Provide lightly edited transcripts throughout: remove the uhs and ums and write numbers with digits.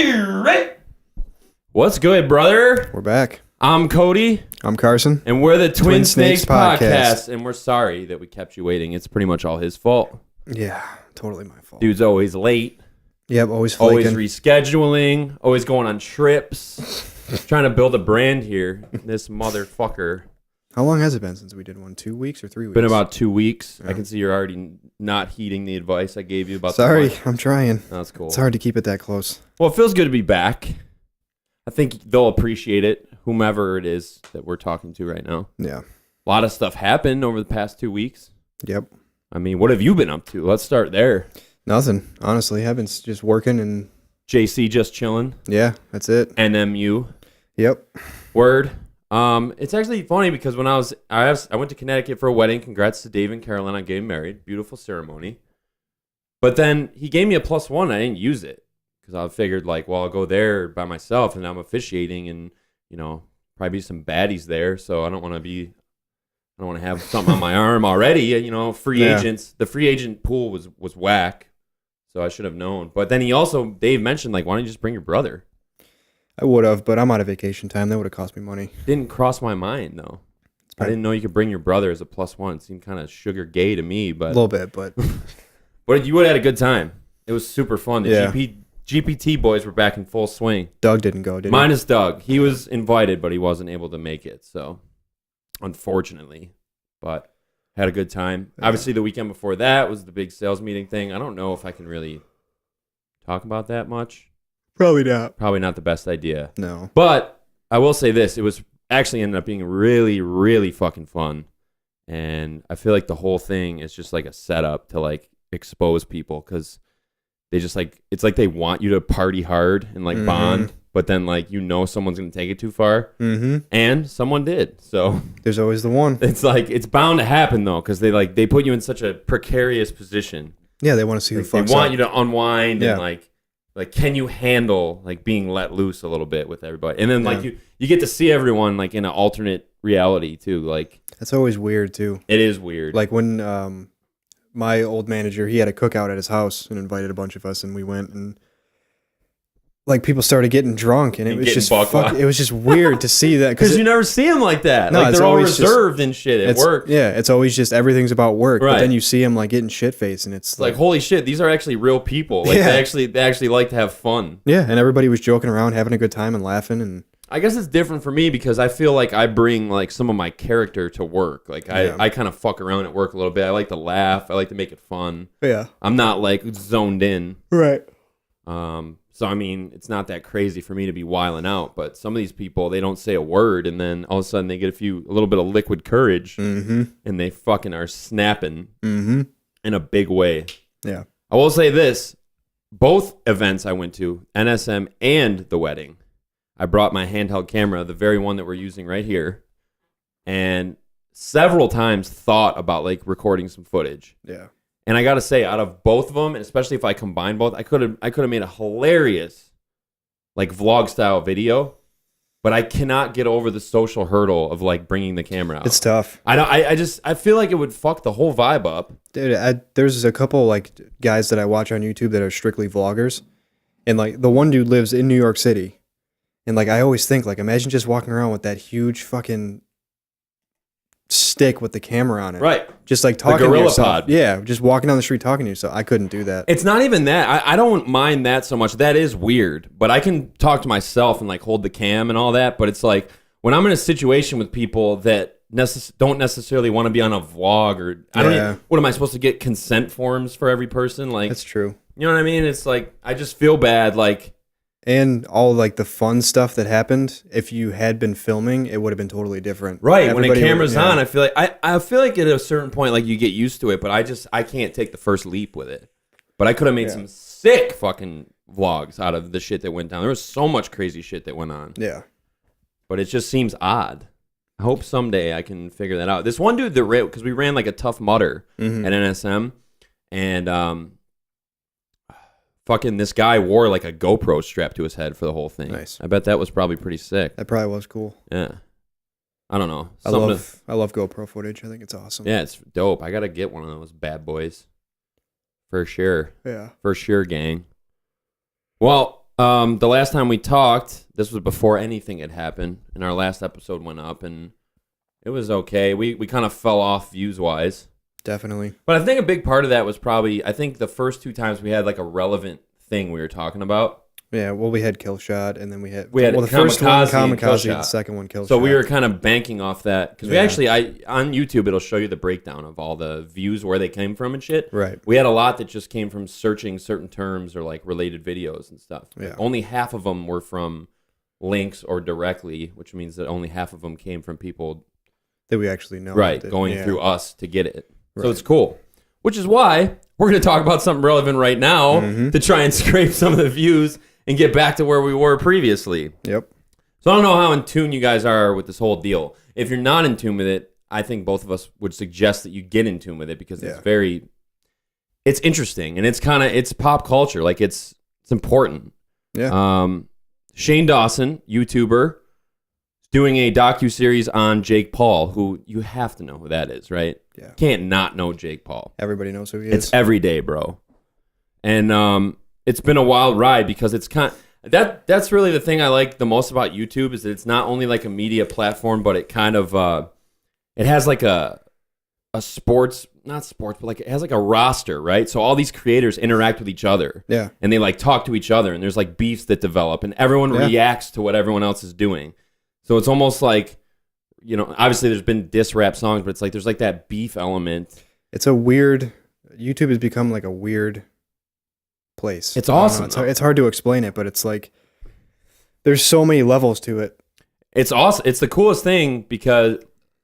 Right. What's good, brother? We're back. I'm Cody. I'm Carson. And we're the Twin Snakes Podcast. And we're sorry that we kept you waiting. It's pretty much all his fault. Yeah, totally my fault. Dude's always late. Yep, always flaking. Always rescheduling. Always going on trips. Trying to build a brand here. This motherfucker. How long has it been since we did one? 2 weeks or 3 weeks? Been about 2 weeks. Yeah. I can see you're already not heeding the advice I gave you about Sorry, I'm trying. That's cool. It's hard to keep it that close. Well, it feels good to be back. I think they'll appreciate it, whomever it is that we're talking to right now. Yeah. A lot of stuff happened over the past 2 weeks. Yep. I mean, what have you been up to? Let's start there. Nothing, honestly. I've been just working and... JC just chilling. Yeah, that's it. NMU. Yep. Word. It's actually funny because when I went to Connecticut for a wedding. Congrats to Dave and Caroline on getting married. Beautiful ceremony. But then he gave me a +1. I didn't use it because I figured like, well, I'll go there by myself and I'm officiating and, you know, probably some baddies there. So I don't want to have something on my arm already. You know, free agents. The free agent pool was whack. So I should have known. But then Dave mentioned like, why don't you just bring your brother? I would have, but I'm out of vacation time. That would have cost me money. Didn't cross my mind though. I didn't know you could bring your brother as a +1. It seemed kind of sugar gay to me, but a little bit, but but you would have had a good time. It was super fun. The Yeah. GPT boys were back in full swing. Doug didn't go, did he? Minus Doug. He was invited, but he wasn't able to make it. So unfortunately, but had a good time. Yeah. Obviously, the weekend before that was the big sales meeting thing. I don't know if I can really talk about that much. Probably not. Probably not the best idea. No. But I will say this. It was actually ended up being really, really fucking fun. And I feel like the whole thing is just like a setup to like expose people because they just like, it's like they want you to party hard and like bond, but then like, you know, someone's going to take it too far. Mm-hmm. And someone did. So there's always the one. It's like, it's bound to happen though because they put you in such a precarious position. Yeah, they want to see who fucks up. They want you to unwind and like, can you handle like being let loose a little bit with everybody? And then like you get to see everyone like in an alternate reality too. Like that's always weird too. It is weird. Like when my old manager, he had a cookout at his house and invited a bunch of us, and we went and like people started getting drunk, and it was just it was just weird to see that because you never see them like that. No, like they're all reserved and shit at work. Yeah, it's always just everything's about work. Right. But then you see them like getting shit faced, and it's like holy shit, these are actually real people. Like they actually like to have fun. Yeah, and everybody was joking around, having a good time, and laughing. And I guess it's different for me because I feel like I bring like some of my character to work. Like I kind of fuck around at work a little bit. I like to laugh. I like to make it fun. Yeah, I'm not like zoned in. Right. So, I mean, it's not that crazy for me to be wilding out, but some of these people, they don't say a word, and then all of a sudden they get a little bit of liquid courage, and they fucking are snapping in a big way. Yeah. I will say this. Both events I went to, NSM and the wedding, I brought my handheld camera, the very one that we're using right here, and several times thought about, like, recording some footage. Yeah. And I got to say, out of both of them, and especially if I combine both, I could have made a hilarious, like, vlog-style video, but I cannot get over the social hurdle of, like, bringing the camera out. It's tough. I feel like it would fuck the whole vibe up. Dude, there's a couple, like, guys that I watch on YouTube that are strictly vloggers, and, like, the one dude lives in New York City, and, like, I always think, like, imagine just walking around with that huge fucking stick with the camera on it, right? Just like talking to yourself. Pod. Yeah, just walking down the street talking to yourself. I couldn't do that. It's not even that. I don't mind that so much. That is weird, but I can talk to myself and like hold the cam and all that. But it's like when I'm in a situation with people that don't necessarily want to be on a vlog, or I don't even, what am I supposed to get consent forms for every person? Like that's true. You know what I mean? It's like I just feel bad. Like. And all like the fun stuff that happened, if you had been filming, it would have been totally different. Right. Everybody when a camera's on, I feel like I feel like at a certain point, like you get used to it, but I can't take the first leap with it. But I could have made some sick fucking vlogs out of the shit that went down. There was so much crazy shit that went on. Yeah. But it just seems odd. I hope someday I can figure that out. This one dude that ran, because we ran like a Tough Mudder at NSM, and fucking this guy wore like a GoPro strapped to his head for the whole thing. Nice. I bet that was probably pretty sick. That probably was cool. Yeah. I don't know. I love GoPro footage. I think it's awesome. Yeah, it's dope. I got to get one of those bad boys. For sure. Yeah. For sure, gang. Well, the last time we talked, this was before anything had happened, and our last episode went up, and it was okay. We kind of fell off views-wise. Definitely. But I think a big part of that was probably, I think the first 2 times we had like a relevant thing we were talking about. Yeah, well, we had Kill Shot, and then we had the first one, and Kill Kamikaze, Shot. the second one, Kill Shot. So we were kind of banking off that, because we actually, on YouTube, it'll show you the breakdown of all the views, where they came from and shit. Right. We had a lot that just came from searching certain terms or like related videos and stuff. Yeah. Only half of them were from links or directly, which means that only half of them came from people that we actually know. Going through us to get it. Right. So it's cool. Which is why we're going to talk about something relevant right now to try and scrape some of the views and get back to where we were previously. Yep. So I don't know how in tune you guys are with this whole deal. If you're not in tune with it, I think both of us would suggest that you get in tune with it, because it's interesting, and it's pop culture. Like it's important. Yeah. Shane Dawson, YouTuber, doing a docu-series on Jake Paul, who you have to know who that is, right? Yeah. Can't not know Jake Paul. Everybody knows who he is. It's every day, bro. And it's been a wild ride, because it's that's really the thing I like the most about YouTube, is that it's not only like a media platform, but it kind of it has like a sports, not sports, but like it has like a roster, right? So all these creators interact with each other. Yeah. And they like talk to each other, and there's like beefs that develop, and everyone reacts to what everyone else is doing. So it's almost like, you know, obviously there's been diss rap songs, but it's like there's like that beef element. It's a weird, YouTube has become like a weird place. It's awesome. It's hard to explain it, but it's like there's so many levels to it. It's awesome. It's the coolest thing, because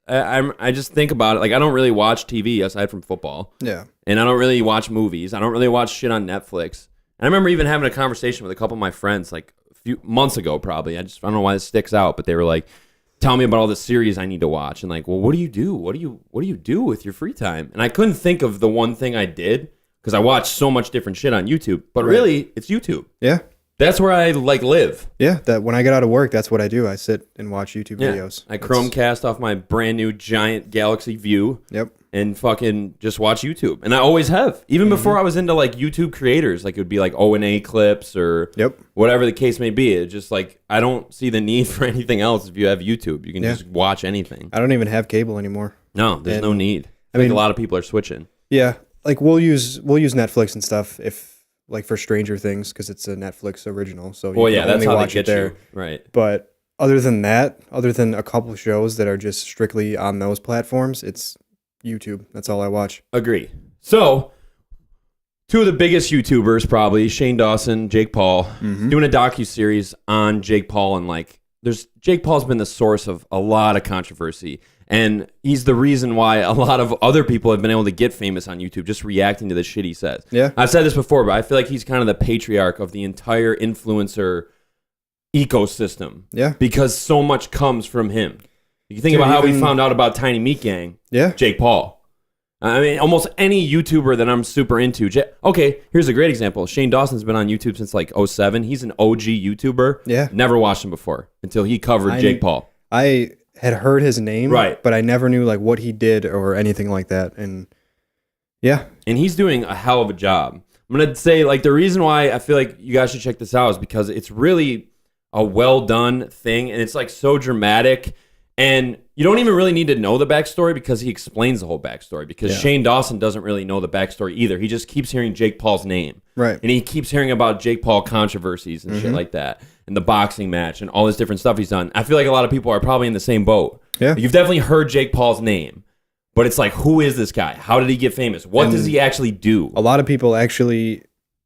I just think about it. Like, I don't really watch TV aside from football. Yeah. And I don't really watch movies. I don't really watch shit on Netflix. And I remember even having a conversation with a couple of my friends like a few months ago, probably. I don't know why this sticks out, but they were like, tell me about all the series I need to watch. And like, well, what do you do? What do you do with your free time? And I couldn't think of the one thing I did, because I watch so much different shit on YouTube. But really, it's YouTube. Yeah. That's where I like live. Yeah, that when I get out of work, that's what I do. I sit and watch YouTube videos. I Chromecast off my brand new giant Galaxy View. Yep. And fucking just watch YouTube. And I always have. Even before I was into like YouTube creators, like it would be like O&A clips or whatever the case may be. It's just like, I don't see the need for anything else if you have YouTube. You can just watch anything. I don't even have cable anymore. No, there's no need. I mean, a lot of people are switching. Yeah. Like we'll use Netflix and stuff if like for Stranger Things, because it's a Netflix original. So you can that's only how watch they it get there. you. Right. But other than that, other than a couple of shows that are just strictly on those platforms, it's YouTube. That's all I watch. Agree. So, two of the biggest YouTubers probably, Shane Dawson, Jake Paul, doing a docu-series on Jake Paul, and like Jake Paul's been the source of a lot of controversy, and he's the reason why a lot of other people have been able to get famous on YouTube, just reacting to the shit he says. Yeah. I've said this before, but I feel like he's kind of the patriarch of the entire influencer ecosystem. Yeah. Because so much comes from him. You think about how we found out about Tiny Meat Gang. Yeah. Jake Paul. I mean, almost any YouTuber that I'm super into. Okay, here's a great example. Shane Dawson's been on YouTube since like 2007. He's an OG YouTuber. Yeah. Never watched him before until he covered Jake Paul. I had heard his name, right, but I never knew like what he did or anything like that. And yeah. And he's doing a hell of a job. I'm going to say like the reason why I feel like you guys should check this out is because it's really a well done thing, and it's like so dramatic. And you don't even really need to know the backstory, because he explains the whole backstory, because Shane Dawson doesn't really know the backstory either. He just keeps hearing Jake Paul's name. Right. And he keeps hearing about Jake Paul controversies and shit like that, and the boxing match and all this different stuff he's done. I feel like a lot of people are probably in the same boat. Yeah. You've definitely heard Jake Paul's name, but it's like, who is this guy? How did he get famous? What does he actually do? A lot of people actually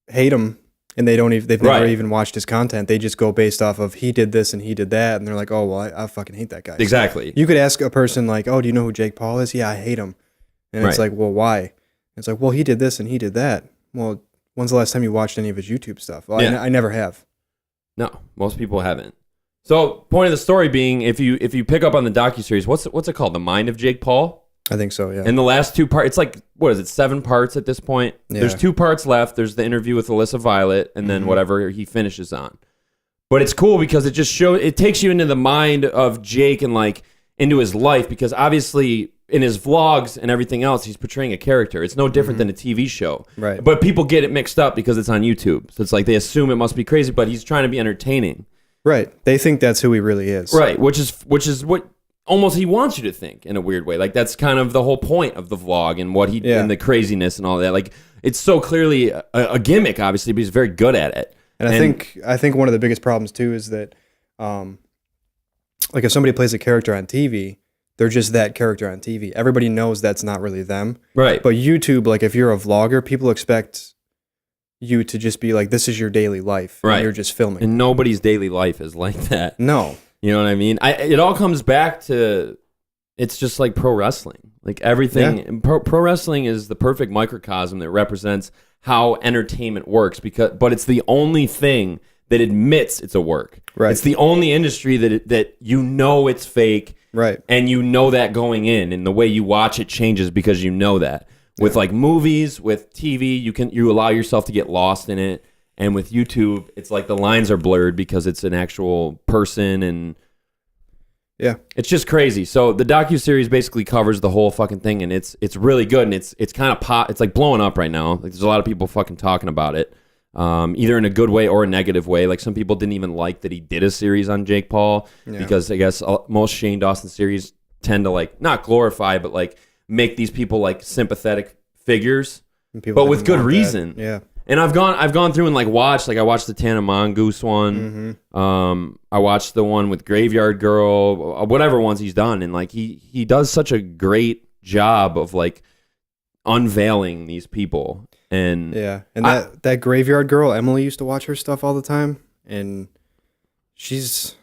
hate him. And they've never even watched his content. They just go based off of he did this and he did that, and they're like, oh well, I fucking hate that guy. Exactly. You could ask a person like, oh, do you know who Jake Paul is? Yeah, I hate him. And it's like, well, why? It's like, well, he did this and he did that. Well, when's the last time you watched any of his YouTube stuff? Well, I never have. No, most people haven't. So, point of the story being, if you pick up on the docuseries, what's it called? The Mind of Jake Paul? I think so, yeah. And the last two parts, it's like, what is it, 7 parts at this point? Yeah. There's 2 parts left. There's the interview with Alyssa Violet, and then whatever he finishes on. But it's cool because it just it takes you into the mind of Jake and like into his life, because obviously in his vlogs and everything else, he's portraying a character. It's no different than a TV show. Right. But people get it mixed up because it's on YouTube. So it's like they assume it must be crazy, but he's trying to be entertaining. Right. They think that's who he really is. Right. Which is what almost he wants you to think in a weird way. Like that's kind of the whole point of the vlog and what he and the craziness and all that. Like it's so clearly a gimmick, obviously, but he's very good at it. And I think one of the biggest problems too is that, like if somebody plays a character on TV, they're just that character on TV. Everybody knows that's not really them. Right. But YouTube, like if you're a vlogger, people expect you to just be like, this is your daily life. Right. And you're just filming. And nobody's daily life is like that. No. You know what I mean? It all comes back to, it's just like pro wrestling. Like everything, pro wrestling is the perfect microcosm that represents how entertainment works, but it's the only thing that admits it's a work. Right. It's the only industry that you know it's fake. Right. And you know that going in, and the way you watch it changes because you know that. With like movies, with TV, you allow yourself to get lost in it. And with YouTube, it's like the lines are blurred because it's an actual person, and it's just crazy. So the docu-series basically covers the whole fucking thing, and it's really good, and it's kind of it's like blowing up right now. Like there's a lot of people fucking talking about it, either in a good way or a negative way. Like some people didn't even like that he did a series on Jake Paul because I guess most Shane Dawson series tend to like not glorify, but like make these people like sympathetic figures, but with good reason. Yeah. And I've gone through and like watched, like I watched the Tana Mongoose one. I watched the one with Graveyard Girl, whatever ones he's done. And like he does such a great job of like unveiling these people. And and that Graveyard Girl, Emily used to watch her stuff all the time. And she's,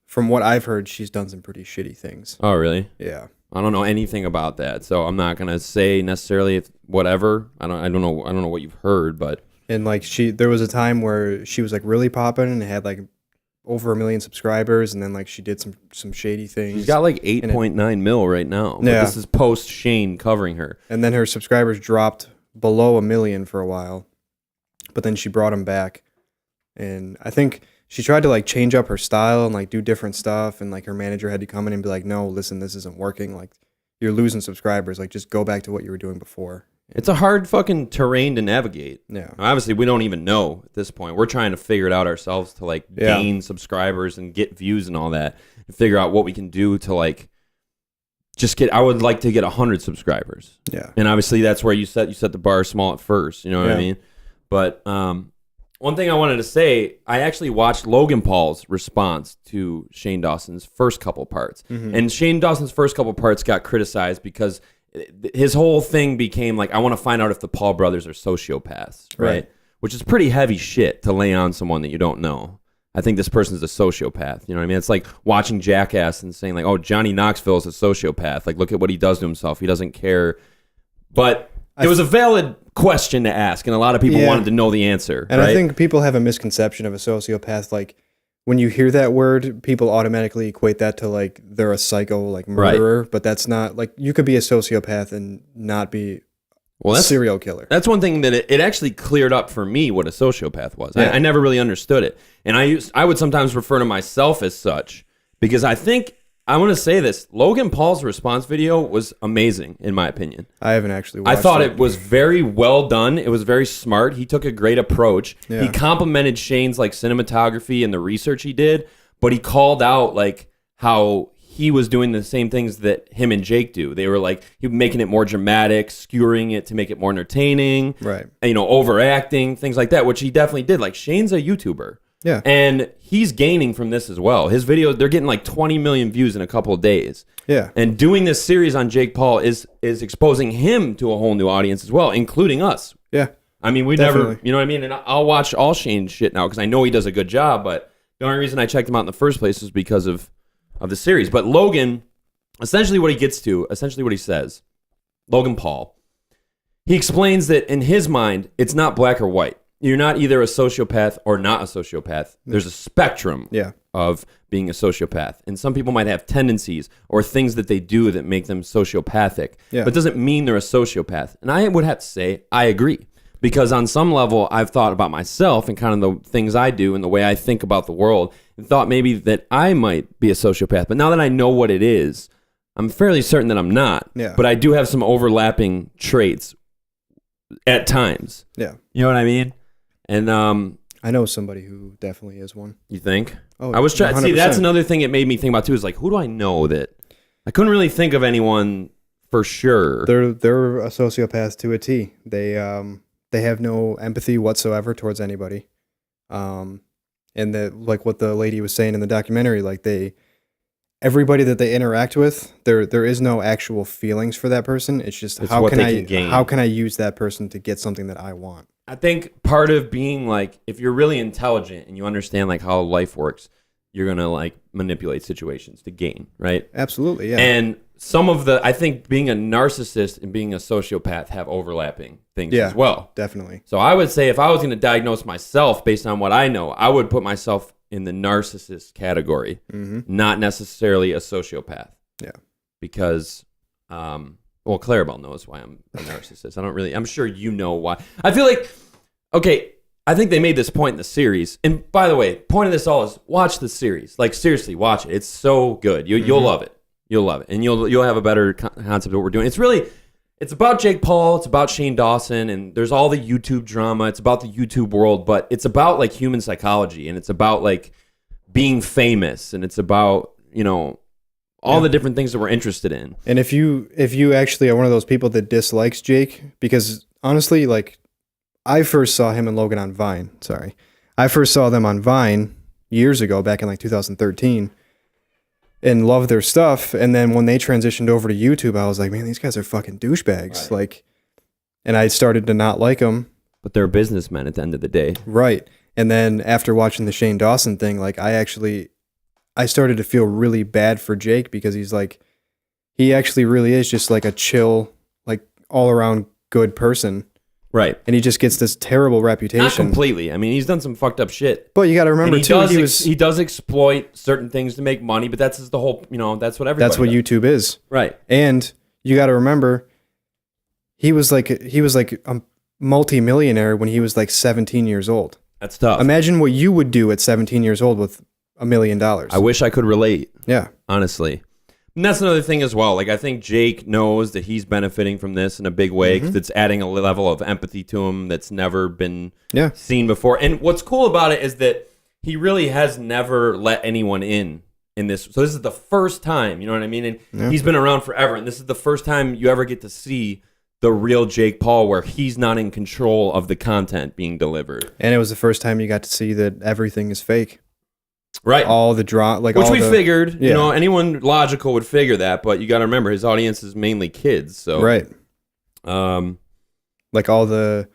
from what I've heard, she's done some pretty shitty things. Oh, really? Yeah. I don't know anything about that, so I'm not gonna say necessarily whatever. I don't know what you've heard, but and like there was a time where she was like really popping and had like over 1 million subscribers, and then like she did some shady things. She's got like 8.9 mil right now. Yeah. This is post Shane covering her, and then her subscribers dropped below 1 million for a while, but then she brought them back, and I think she tried to like change up her style and like do different stuff, and like her manager had to come in and be like, no, listen, this isn't working. Like you're losing subscribers. Like just go back to what you were doing before. It's a hard fucking terrain to navigate. Yeah. Obviously, we don't even know at this point. We're trying to figure it out ourselves to like gain subscribers and get views and all that, and figure out what we can do to like just get. I would like to get 100 subscribers. Yeah. And obviously, that's where you set the bar small at first. You know what I mean? But one thing I wanted to say, I actually watched Logan Paul's response to Shane Dawson's first couple parts. And Shane Dawson's first couple parts got criticized because his whole thing became like, I want to find out if the Paul brothers are sociopaths, right? Which is pretty heavy shit to lay on someone that you don't know. I think this person's a sociopath. You know what I mean? It's like watching Jackass and saying like, oh, Johnny Knoxville is a sociopath. Like, look at what he does to himself. He doesn't care. But it was a valid question to ask, and a lot of people wanted to know the answer. And right? I think people have a misconception of a sociopath. Like when you hear that word, people automatically equate that to like they're a psycho, like murderer. But that's not, like, you could be a sociopath and not be a serial killer. That's one thing that it actually cleared up for me what a sociopath was. I never really understood it, and I would sometimes refer to myself as such because I want to say this. Logan Paul's response video was amazing, in my opinion. I haven't actually watched it. I thought it was very well done. It was very smart. He took a great approach. Yeah. He complimented Shane's like cinematography and the research he did, but he called out like how he was doing the same things that him and Jake do. They were like, he was making it more dramatic, skewering it to make it more entertaining, right? And, overacting, things like that, which he definitely did. Like Shane's a YouTuber. Yeah. And he's gaining from this as well. His videos, they're getting like 20 million views in a couple of days. Yeah. And doing this series on Jake Paul is exposing him to a whole new audience as well, including us. Yeah. I mean, we never, you know what I mean? And I'll watch all Shane's shit now because I know he does a good job, but the only reason I checked him out in the first place was because of the series. But Logan, essentially what he says, Logan Paul, he explains that in his mind, it's not black or white. You're not either a sociopath or not a sociopath. There's a spectrum of being a sociopath. And some people might have tendencies or things that they do that make them sociopathic. Yeah. But it doesn't mean they're a sociopath. And I would have to say, I agree. Because on some level, I've thought about myself and kind of the things I do and the way I think about the world and thought maybe that I might be a sociopath. But now that I know what it is, I'm fairly certain that I'm not. Yeah. But I do have some overlapping traits at times. Yeah. You know what I mean? And I know somebody who definitely is one. you think? Oh, I was trying. 100%. See, that's another thing it made me think about too. Is like, who do I know that? I couldn't really think of anyone for sure. They're a sociopath to a T. They have no empathy whatsoever towards anybody. And that, like what the lady was saying in the documentary, like everybody that they interact with, there is no actual feelings for that person. It's just It's how what can they can gain. how can I use that person to get something that I want? I think part of being like, if you're really intelligent and you understand like how life works, you're gonna like manipulate situations to gain, right? Absolutely, yeah. And I think being a narcissist and being a sociopath have overlapping things as well. Definitely. So I would say if I was going to diagnose myself based on what I know, I would put myself in the narcissist category, not necessarily a sociopath. Yeah. Because, well, Clarabelle knows why I'm a narcissist. I'm sure you know why. I feel like, okay, I think they made this point in the series. And by the way, point of this all is watch the series. Like, seriously, watch it. It's so good. You'll love it. You'll love it. And you'll have a better concept of what we're doing. It's about Jake Paul. It's about Shane Dawson. And there's all the YouTube drama. It's about the YouTube world. But it's about, like, human psychology. And it's about, like, being famous. And it's about, all the different things that we're interested in. And if you actually are one of those people that dislikes Jake, because honestly, like, I first saw him and Logan on Vine. Sorry. I first saw them on Vine years ago, back in like 2013, and loved their stuff. And then when they transitioned over to YouTube, I was like, man, these guys are fucking douchebags. Right. Like, and I started to not like them. But they're businessmen at the end of the day. Right. And then after watching the Shane Dawson thing, like I started to feel really bad for Jake, because he actually really is just like a chill, like all around good person. Right. And he just gets this terrible reputation. Not completely. I mean, he's done some fucked up shit. But you got to remember, too, he does exploit certain things to make money, but that's the whole, that's what everybody that's what does. YouTube is. Right. And you got to remember, he was like a multi-millionaire when he was like 17 years old. That's tough. Imagine what you would do at 17 years old with $1 million. I wish I could relate. Yeah. Honestly. And that's another thing as well. Like, I think Jake knows that he's benefiting from this in a big way, because it's adding a level of empathy to him that's never been seen before. And what's cool about it is that he really has never let anyone in this. So this is the first time, you know what I mean? And he's been around forever. And this is the first time you ever get to see the real Jake Paul, where he's not in control of the content being delivered. And it was the first time you got to see that everything is fake. Right. All the drama, like, which we figured, anyone logical would figure that, but you got to remember his audience is mainly kids, so right. Like all the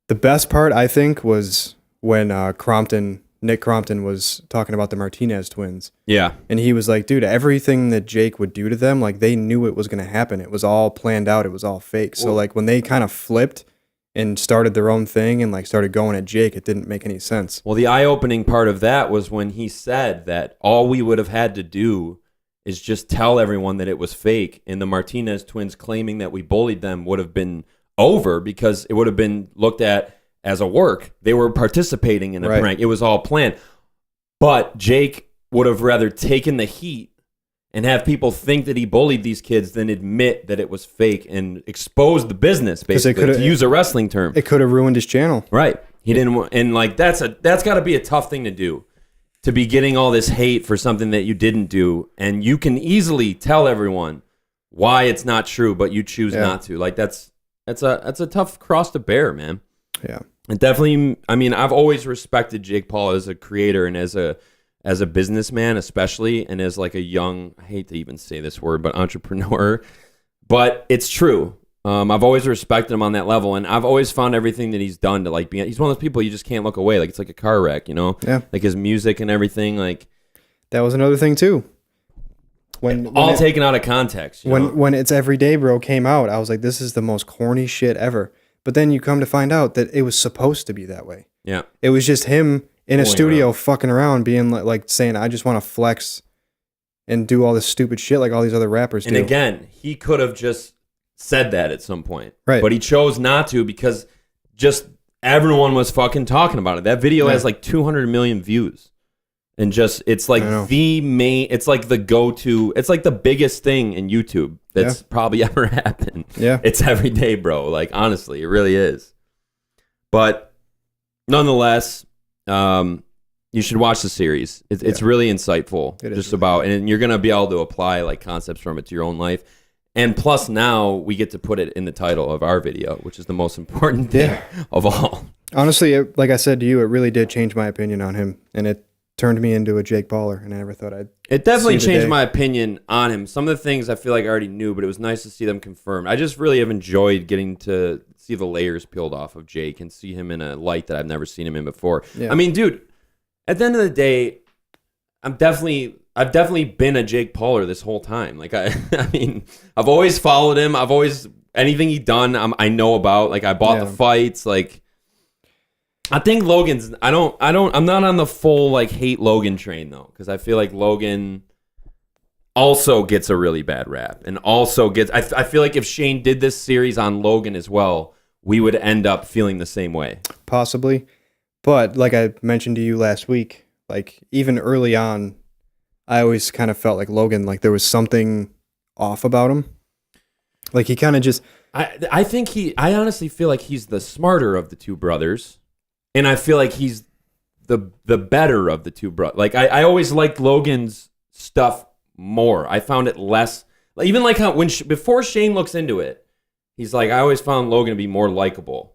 best part, I think, was when Nick Crompton was talking about the Martinez twins. Yeah. And he was like, dude, everything that Jake would do to them, like, they knew it was going to happen. It was all planned out. It was all fake. So like when they kind of flipped and started their own thing and like started going at Jake, it didn't make any sense. Well, the eye-opening part of that was when he said that all we would have had to do is just tell everyone that it was fake, and the Martinez twins claiming that we bullied them would have been over, because it would have been looked at as a work. They were participating in a prank. It was all planned. But Jake would have rather taken the heat and have people think that he bullied these kids than admit that it was fake and expose the business, basically, to use a wrestling term. It could have ruined his channel. Right. He didn't, and like that's got to be a tough thing to do, to be getting all this hate for something that you didn't do, and you can easily tell everyone why it's not true, but you choose not to. Like that's a tough cross to bear, man. Yeah. And definitely, I mean, I've always respected Jake Paul as a creator and as a businessman, especially, and as like a young, I hate to even say this word, but entrepreneur. But it's true. I've always respected him on that level, and I've always found everything that he's done to like be. He's one of those people you just can't look away. Like it's like a car wreck, Yeah. Like his music and everything. Like that was another thing too. When taken out of context. When It's Everyday Bro came out, I was like, this is the most corny shit ever. But then you come to find out that it was supposed to be that way. Yeah. It was just him in a studio fucking around, being like saying, I just want to flex and do all this stupid shit like all these other rappers do. And again, he could have just said that at some point. Right. But he chose not to, because just everyone was fucking talking about it. That video has like 200 million views. And just, it's like the main, it's like the go-to, it's like the biggest thing in YouTube that's probably ever happened. Yeah. It's every day, bro. Like, honestly, it really is. But nonetheless, you should watch the series. It's really insightful. It is just really about, and you're going to be able to apply like concepts from it to your own life. And plus now we get to put it in the title of our video, which is the most important thing of all. Honestly, like I said to you, it really did change my opinion on him. And it turned me into a Jake Pauler, and I never thought I'd. It definitely changed my opinion on him. Some of the things I feel like I already knew, but it was nice to see them confirmed. I just really have enjoyed getting to see the layers peeled off of Jake and see him in a light that I've never seen him in before. Yeah. I mean, dude, at the end of the day, I've definitely been a Jake Pauler this whole time. Like I mean, I've always followed him. I've always, anything he's done, I know about. Like I bought the fights. Like I think Logan's. I'm not on the full like hate Logan train though, because I feel like Logan also gets a really bad rap, and also gets. I feel like if Shane did this series on Logan as well, we would end up feeling the same way. Possibly, but like I mentioned to you last week, like even early on, I always kind of felt like Logan, like there was something off about him. Like he kind of just. I honestly feel like he's the smarter of the two brothers. And I feel like he's the better of the two brothers. Like I always liked Logan's stuff more. I found it less, even like how before Shane looks into it, he's like, I always found Logan to be more likable.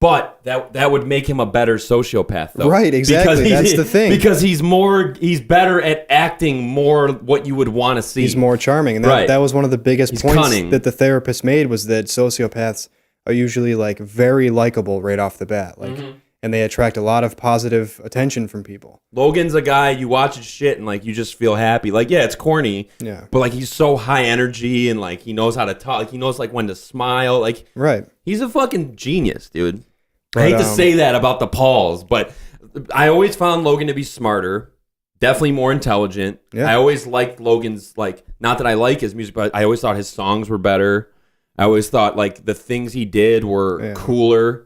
But that would make him a better sociopath, though. Right, exactly. That's the thing. Because he's better at acting more what you would want to see. He's more charming, and that was one of the biggest points that the therapist made, was that sociopaths are usually like very likable right off the bat, like. Mm-hmm. And they attract a lot of positive attention from people. Logan's a guy, you watch his shit and like you just feel happy. Like, yeah, it's corny. Yeah. But like he's so high energy and like he knows how to talk. Like, he knows like when to smile. Like, right. He's a fucking genius, dude. I hate to say that about the Pauls, but I always found Logan to be smarter, definitely more intelligent. Yeah. I always liked Logan's, like, not that I like his music, but I always thought his songs were better. I always thought like the things he did were cooler.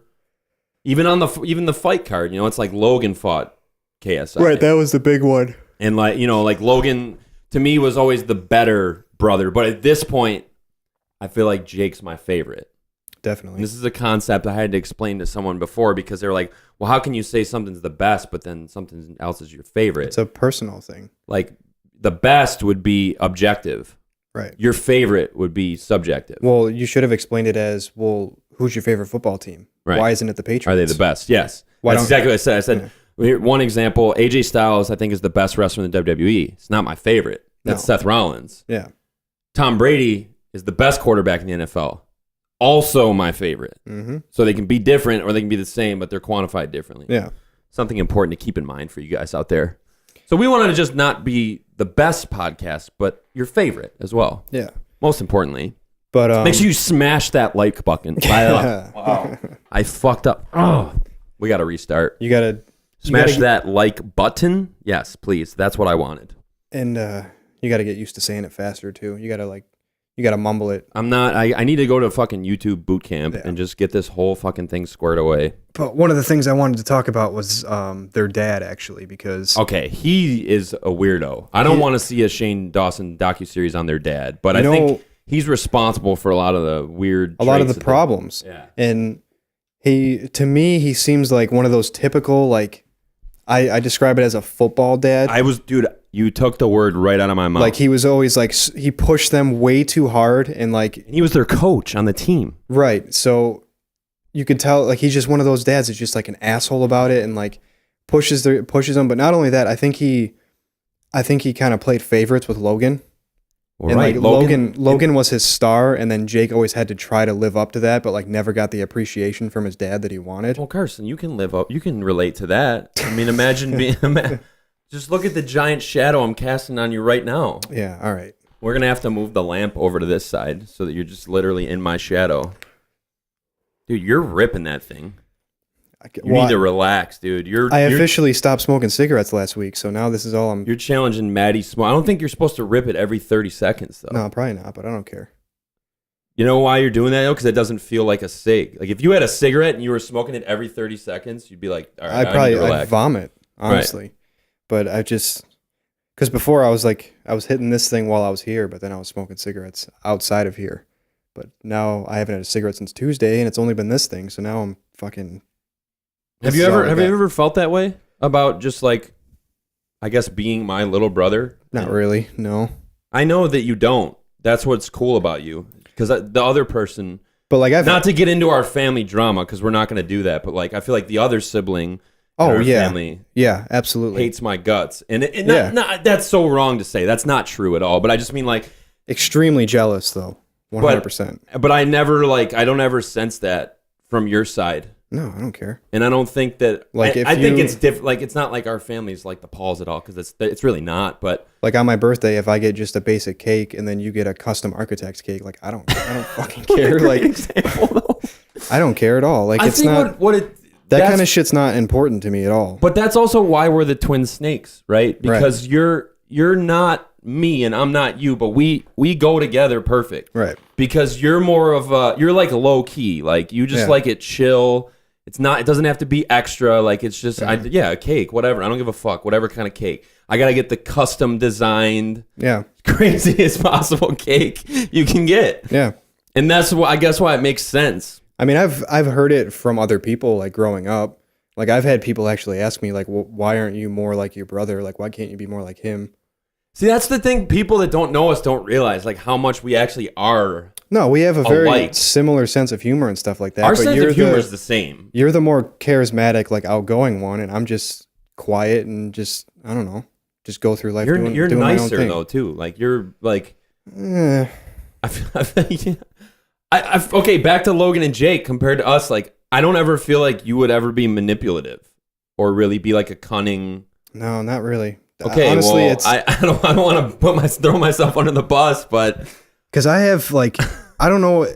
Even on the fight card, you know, it's like Logan fought KSI. Right, that was the big one. And like, you know, like Logan to me was always the better brother, but at this point, I feel like Jake's my favorite. Definitely. And this is a concept I had to explain to someone before, because they were like, "Well, how can you say something's the best, but then something else is your favorite?" It's a personal thing. Like the best would be objective. Right. Your favorite would be subjective. Well, you should have explained it as, well, who's your favorite football team? Right. Why isn't it the Patriots? Are they the best? Yes. That's exactly what I said. I said, one example, AJ Styles, I think, is the best wrestler in the WWE. It's not my favorite. That's Seth Rollins. Yeah. Tom Brady is the best quarterback in the NFL. Also my favorite. Mm-hmm. So they can be different or they can be the same, but they're quantified differently. Yeah. Something important to keep in mind for you guys out there. So we wanted to just not be the best podcast, but your favorite as well. Yeah. Most importantly. But make sure you smash that like button. Wow. I fucked up. Oh, we got to restart. You got to smash that like button. Yes, please. That's what I wanted. And you got to get used to saying it faster too. You got to mumble it. I'm not. I need to go to fucking YouTube boot camp and just get this whole fucking thing squared away. But one of the things I wanted to talk about was their dad, actually, because he is a weirdo. I don't want to see a Shane Dawson docu-series on their dad, but I think he's responsible for a lot of the weird a lot of the problems. Yeah. And to me, he seems like one of those typical, like, I describe it as a football dad. Dude, you took the word right out of my mouth. Like, he was always like, he pushed them way too hard, and like, he was their coach on the team. Right. So you could tell, like, he's just one of those dads that's just like an asshole about it, and like pushes them. But not only that, I think he kind of played favorites with Logan. Well, and right. like Logan was his star, and then Jake always had to try to live up to that, but like never got the appreciation from his dad that he wanted. Well, Carson, you can relate to that. I mean, imagine being just look at the giant shadow I'm casting on you right now. Yeah, all right. We're gonna have to move the lamp over to this side so that you're just literally in my shadow. Dude, you're ripping that thing. You need to relax, dude. I officially stopped smoking cigarettes last week, so now this is all You're challenging Maddie Smoke. I don't think you're supposed to rip it every 30 seconds, though. No, probably not, but I don't care. You know why you're doing that, though? Because it doesn't feel like a cig. Like, if you had a cigarette and you were smoking it every 30 seconds, you'd be like, all right, I'd vomit, honestly. Right. But I just, because before I was hitting this thing while I was here, but then I was smoking cigarettes outside of here. But now I haven't had a cigarette since Tuesday, and it's only been this thing. So now I'm fucking. Have you ever felt that way about just like, I guess, being my little brother? Not really. No. I know that you don't. That's what's cool about you, because the other person. But like, not to get into our family drama, because we're not going to do that. But like, I feel like the other sibling. Oh yeah, family absolutely hates my guts, and not, that's so wrong to say. That's not true at all. But I just mean like extremely jealous though, 100%. But I never I don't ever sense that from your side. No, I don't care, and I don't think that. Like I think it's different. Like it's not like our family's like the Pauls at all, because it's really not. But like on my birthday, if I get just a basic cake and then you get a custom architect's cake, like I don't fucking care. Like example, though. I don't care at all. Like it's not that kind of shit's not important to me at all. But that's also why we're the twin snakes, right? Because you're not me and I'm not you, but we go together perfect. Right. Because you're more of you're like low key. Like you just like it chill. It doesn't have to be extra. Like it's just a cake, whatever. I don't give a fuck, whatever kind of cake. I got to get the custom designed, craziest possible cake you can get. Yeah. And that's I guess why it makes sense. I mean, I've heard it from other people, like growing up. Like I've had people actually ask me, like, well, why aren't you more like your brother? Like, why can't you be more like him? See, that's the thing. People that don't know us don't realize like how much we actually are. No, we have a very similar sense of humor and stuff like that. Our sense of humor is the same. You're the more charismatic, like outgoing one, and I'm just quiet and just, I don't know, just go through life. You're doing nicer my own thing. though too. Like you're like. Okay, back to Logan and Jake. Compared to us, like I don't ever feel like you would ever be manipulative or really be like a cunning. No, not really. Okay, honestly, well, I don't want to throw myself under the bus, but because I have like I don't know,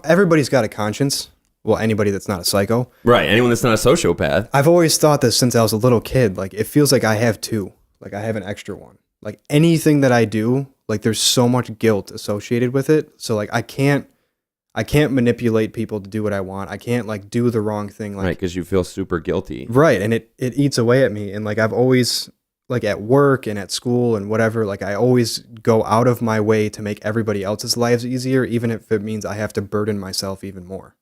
everybody's got a conscience. Well, anybody that's not a psycho, right? Anyone that's not a sociopath. I've always thought this since I was a little kid. Like it feels like I have two. Like I have an extra one. Like anything that I do, like there's so much guilt associated with it. So like I can't manipulate people to do what I want. I can't like do the wrong thing. Like, right, because you feel super guilty. Right, and it eats away at me. And like I've always, like at work and at school and whatever, like I always go out of my way to make everybody else's lives easier, even if it means I have to burden myself even more.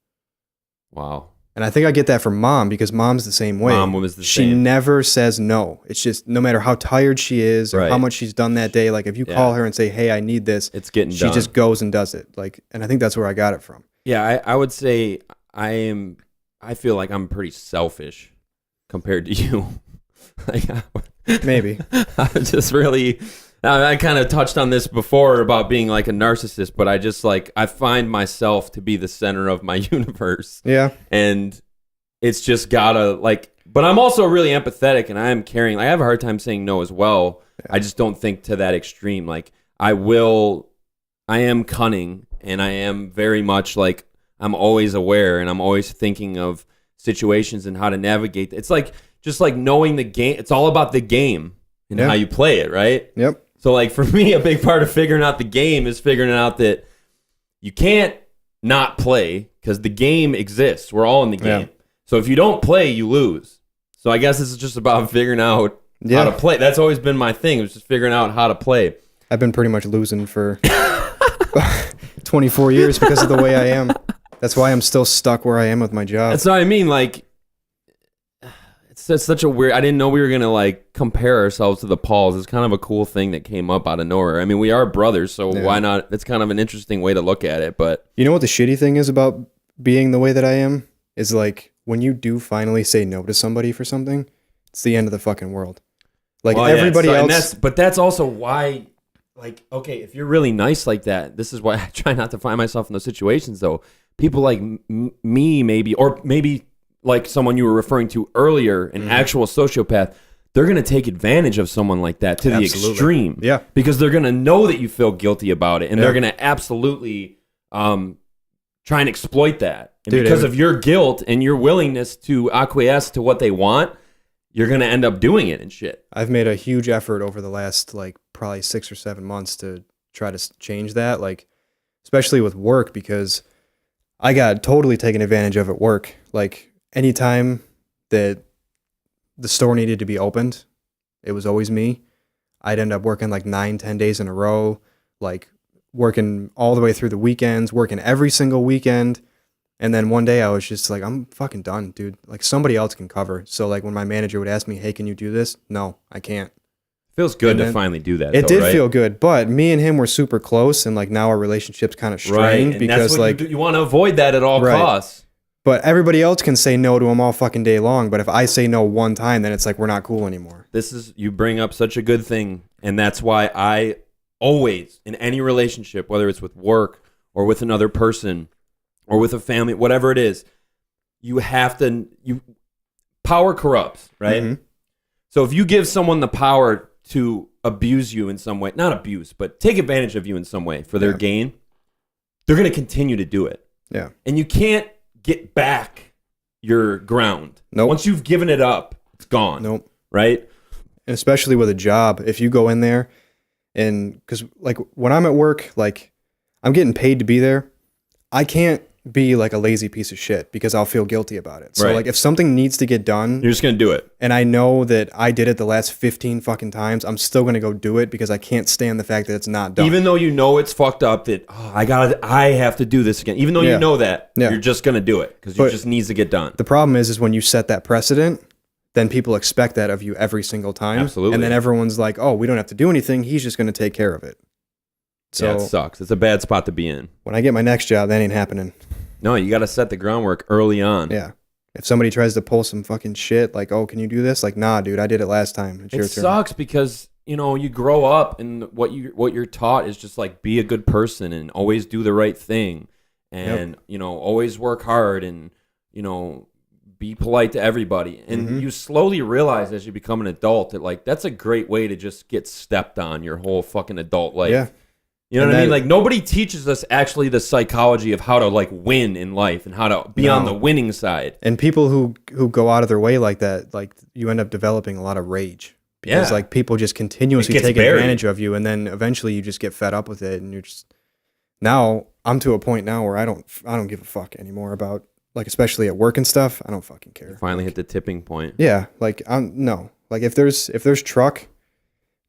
Wow. And I think I get that from mom, because mom's the same way. Mom was the same. She never says no. It's just no matter how tired she is or how much she's done that day. Like if you call her and say, "Hey, I need this," it's getting she done. just goes and does it. Like, and I think that's where I got it from. Yeah, I would say I feel like I'm pretty selfish compared to you. Like, maybe. I just really. I kind of touched on this before about being like a narcissist, but I just like, I find myself to be the center of my universe. Yeah. And it's just gotta like, but I'm also really empathetic and I am caring. Like, I have a hard time saying no as well. Yeah. I just don't think to that extreme. Like I am cunning and I am very much like, I'm always aware and I'm always thinking of situations and how to navigate. It's like, just like knowing the game. It's all about the game and how you play it. Right. Yep. So like for me, a big part of figuring out the game is figuring out that you can't not play because the game exists. We're all in the game. Yeah. So if you don't play, you lose. So I guess this is just about figuring out how to play. That's always been my thing. It was just figuring out how to play. I've been pretty much losing for 24 years because of the way I am. That's why I'm still stuck where I am with my job. That's what I mean. Like, it's such a weird. I didn't know we were gonna like compare ourselves to the Pauls. It's kind of a cool thing that came up out of nowhere. I mean, we are brothers, so why not? It's kind of an interesting way to look at it. But you know what the shitty thing is about being the way that I am is like when you do finally say no to somebody for something, it's the end of the fucking world. Like everybody else. But that's also why. Like, okay, if you're really nice like that, this is why I try not to find myself in those situations. Though people like me, maybe, or maybe. Like someone you were referring to earlier, an actual sociopath, they're going to take advantage of someone like that to the extreme. Yeah. Because they're going to know that you feel guilty about it, and they're going to absolutely try and exploit that. And because of your guilt and your willingness to acquiesce to what they want, you're going to end up doing it and shit. I've made a huge effort over the last, like, probably 6 or 7 months to try to change that, like, especially with work, because I got totally taken advantage of at work. Like, anytime that the store needed to be opened, It was always me. I'd end up working like 9-10 days in a row, like working all the way through the weekends, working every single weekend. And then one day I was just like, I'm fucking done, dude. Like somebody else can cover. So like when my manager would ask me, hey, can you do this? No, I can't. Feels good to finally do that. It did right? feel good, but me and him were super close, and like now our relationship's kind of strained and because that's what like you want to avoid that at all costs. But everybody else can say no to him all fucking day long. But if I say no one time, then it's like we're not cool anymore. You bring up such a good thing, and that's why I always, in any relationship, whether it's with work or with another person or with a family, whatever it is, power corrupts, right? Mm-hmm. So if you give someone the power to abuse you in some way, not abuse, but take advantage of you in some way for their gain, they're going to continue to do it. Yeah. And you can't get back your ground. Nope. Once you've given it up, it's gone. Nope. Right? And especially with a job, if you go in there and, because like when I'm at work, like I'm getting paid to be there, I can't be like a lazy piece of shit because I'll feel guilty about it. So like if something needs to get done, you're just going to do it. And I know that I did it the last 15 fucking times, I'm still going to go do it because I can't stand the fact that it's not done. Even though you know it's fucked up that I have to do this again. Even though you know that, you're just going to do it because it just needs to get done. The problem is when you set that precedent, then people expect that of you every single time. Absolutely. And then everyone's like, oh, we don't have to do anything. He's just going to take care of it. So it sucks. It's a bad spot to be in. When I get my next job, that ain't happening. No, you got to set the groundwork early on. Yeah. If somebody tries to pull some fucking shit, like, oh, can you do this? Like, nah, dude, I did it last time. It's your turn. It sucks because, you grow up and what you're taught is just like be a good person and always do the right thing and, always work hard and, be polite to everybody. And you slowly realize as you become an adult that like that's a great way to just get stepped on your whole fucking adult life. Yeah. You know what I mean? Like nobody teaches us actually the psychology of how to like win in life and how to be on the winning side. And people who go out of their way like that, like you end up developing a lot of rage because like people just continuously take advantage of you, and then eventually you just get fed up with it, and you're just now I'm to a point now where I don't give a fuck anymore about like especially at work and stuff. I don't fucking care. You finally hit the tipping point. Yeah, like like if there's truck.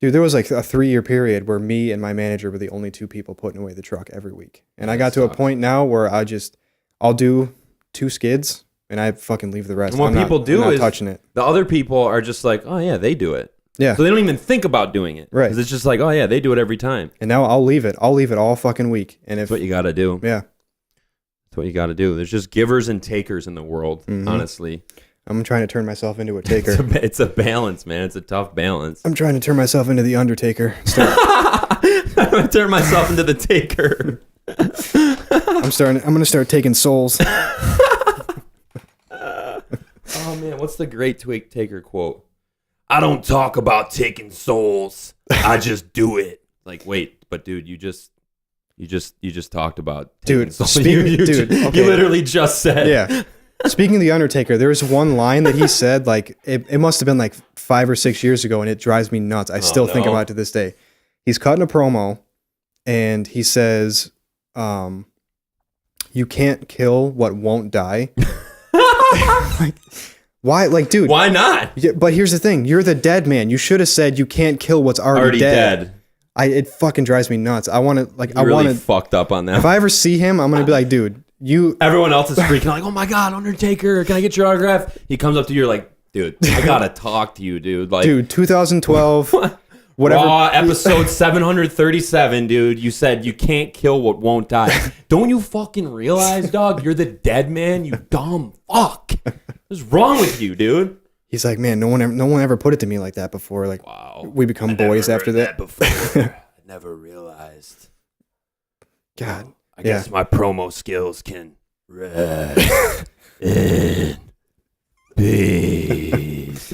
Dude, there was like a 3-year period where me and my manager were the only two people putting away the truck every week. And I got to a point now where I'll do 2 skids and I fucking leave the rest. And what people do is touching it. The other people are just like, oh yeah, they do it. Yeah. So they don't even think about doing it. Right. Because it's just like, oh yeah, they do it every time. And now I'll leave it. I'll leave it all fucking week. And that's what you got to do. Yeah. That's what you got to do. There's just givers and takers in the world, honestly. I'm trying to turn myself into a taker. It's a balance, man. It's a tough balance. I'm trying to turn myself into the Undertaker. I'm going to turn myself into the taker. I'm going to start taking souls. Oh, man. What's the great taker quote? I don't talk about taking souls. I just do it. Like, wait, but dude, you just talked about taking souls. You literally just said. Yeah. Speaking of The Undertaker, there's one line that he said, like, it must have been like 5 or 6 years ago, and it drives me nuts. I still think about it to this day. He's cutting a promo, and he says, you can't kill what won't die. Like, why? Like, dude. Why not? But here's the thing. You're the dead man. You should have said you can't kill what's already dead. It fucking drives me nuts. I want to, like, fucked up on that. If I ever see him, I'm going to be like, dude. Everyone else is freaking like, oh my god, Undertaker, can I get your autograph? He comes up to you, you're like, dude, I gotta talk to you, dude. Like, dude, 2012, whatever. Raw episode 737, dude. You said you can't kill what won't die. Don't you fucking realize, dog? You're the dead man. You dumb fuck. What's wrong with you, dude? He's like, man, no one ever put it to me like that before. Like, wow, we become boys after that. Before. I never realized. God. I guess my promo skills can rest in peace.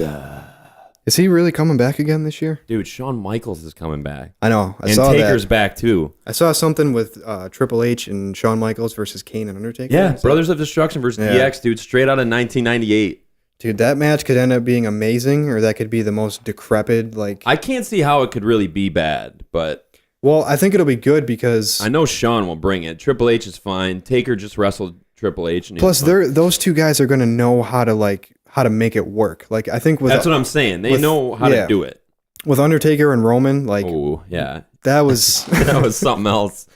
Is he really coming back again this year? Dude, Shawn Michaels is coming back. I know. I saw Taker's back too. I saw something with Triple H and Shawn Michaels versus Kane and Undertaker. Yeah, Brothers of Destruction versus DX, dude, straight out of 1998. Dude, that match could end up being amazing, or that could be the most decrepit, like... I can't see how it could really be bad, but... Well, I think it'll be good because... I know Shawn will bring it. Triple H is fine. Taker just wrestled Triple H. And plus, those two guys are going to know how to make it work. Like, I think with... That's what I'm saying. They know how to do it. with Undertaker and Roman, like, Oh, yeah. that was That was something else.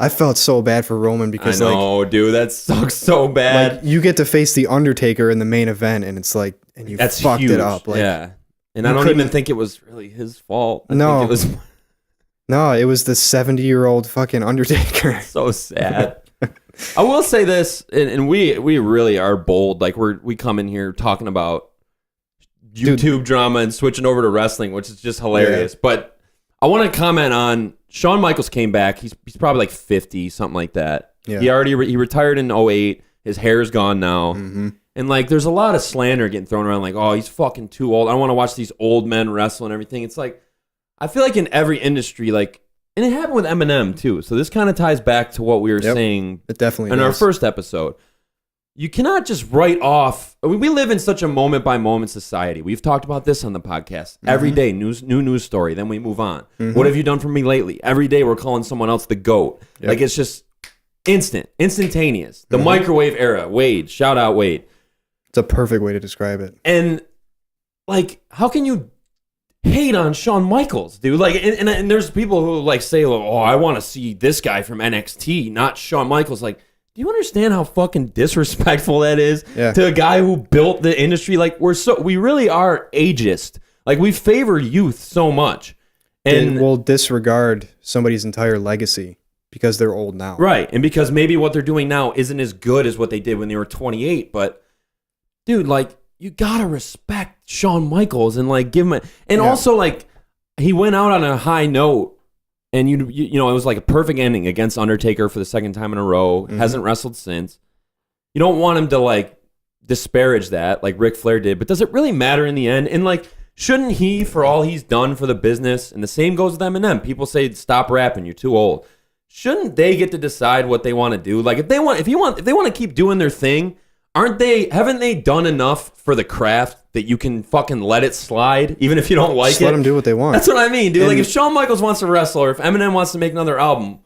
I felt so bad for Roman because I know, dude. That sucks so bad. like you get to face the Undertaker in the main event, and it's like, and you That's fucked huge. it up. Like, yeah. And I don't even think it was really his fault. I No. think it was no, it was the 70-year-old fucking Undertaker. so sad. I will say this, and we really are bold. Like we come in here talking about YouTube drama and switching over to wrestling, which is just hilarious. Yeah. But I want to comment on Shawn Michaels came back. He's probably like 50, something like that. Yeah. He retired in 08. His hair's gone now. Mm-hmm. And like there's a lot of slander getting thrown around like, oh, he's fucking too old. I don't want to watch these old men wrestle and everything. It's like I feel like in every industry, like, and it happened with Eminem too. So this kind of ties back to what we were saying It definitely in our does. first episode. You cannot just write off. I mean, we live in such a moment by moment society. We've talked about this on the podcast. Every day, new news story. Then we move on. What have you done for me lately? Every day we're calling someone else the GOAT. Yep. Like it's just instantaneous. The microwave era. Wade, shout out Wade. It's a perfect way to describe it. And like, how can you hate on Shawn Michaels, dude? Like, and there's people who like say, oh, I want to see this guy from NXT, not Shawn Michaels. Like, do you understand how fucking disrespectful that is to a guy who built the industry? Like, we really are ageist. Like, we favor youth so much, and we'll disregard somebody's entire legacy because they're old now. Right, and because maybe what they're doing now isn't as good as what they did when they were 28. But, dude, like, you gotta respect Shawn Michaels and like give him also like he went out on a high note. And you know, it was like a perfect ending against Undertaker for the second time in a row. Hasn't wrestled since. You don't want him to like disparage that like Ric Flair did, but does it really matter in the end? And like, shouldn't he, for all he's done for the business, and the same goes with Eminem. People say stop rapping, you're too old. Shouldn't they get to decide what they want to do? Like if they want to keep doing their thing, haven't they done enough for the craft that you can fucking let it slide, even if you don't like it? Let them do what they want. That's what I mean, dude. Like, if Shawn Michaels wants to wrestle or if Eminem wants to make another album,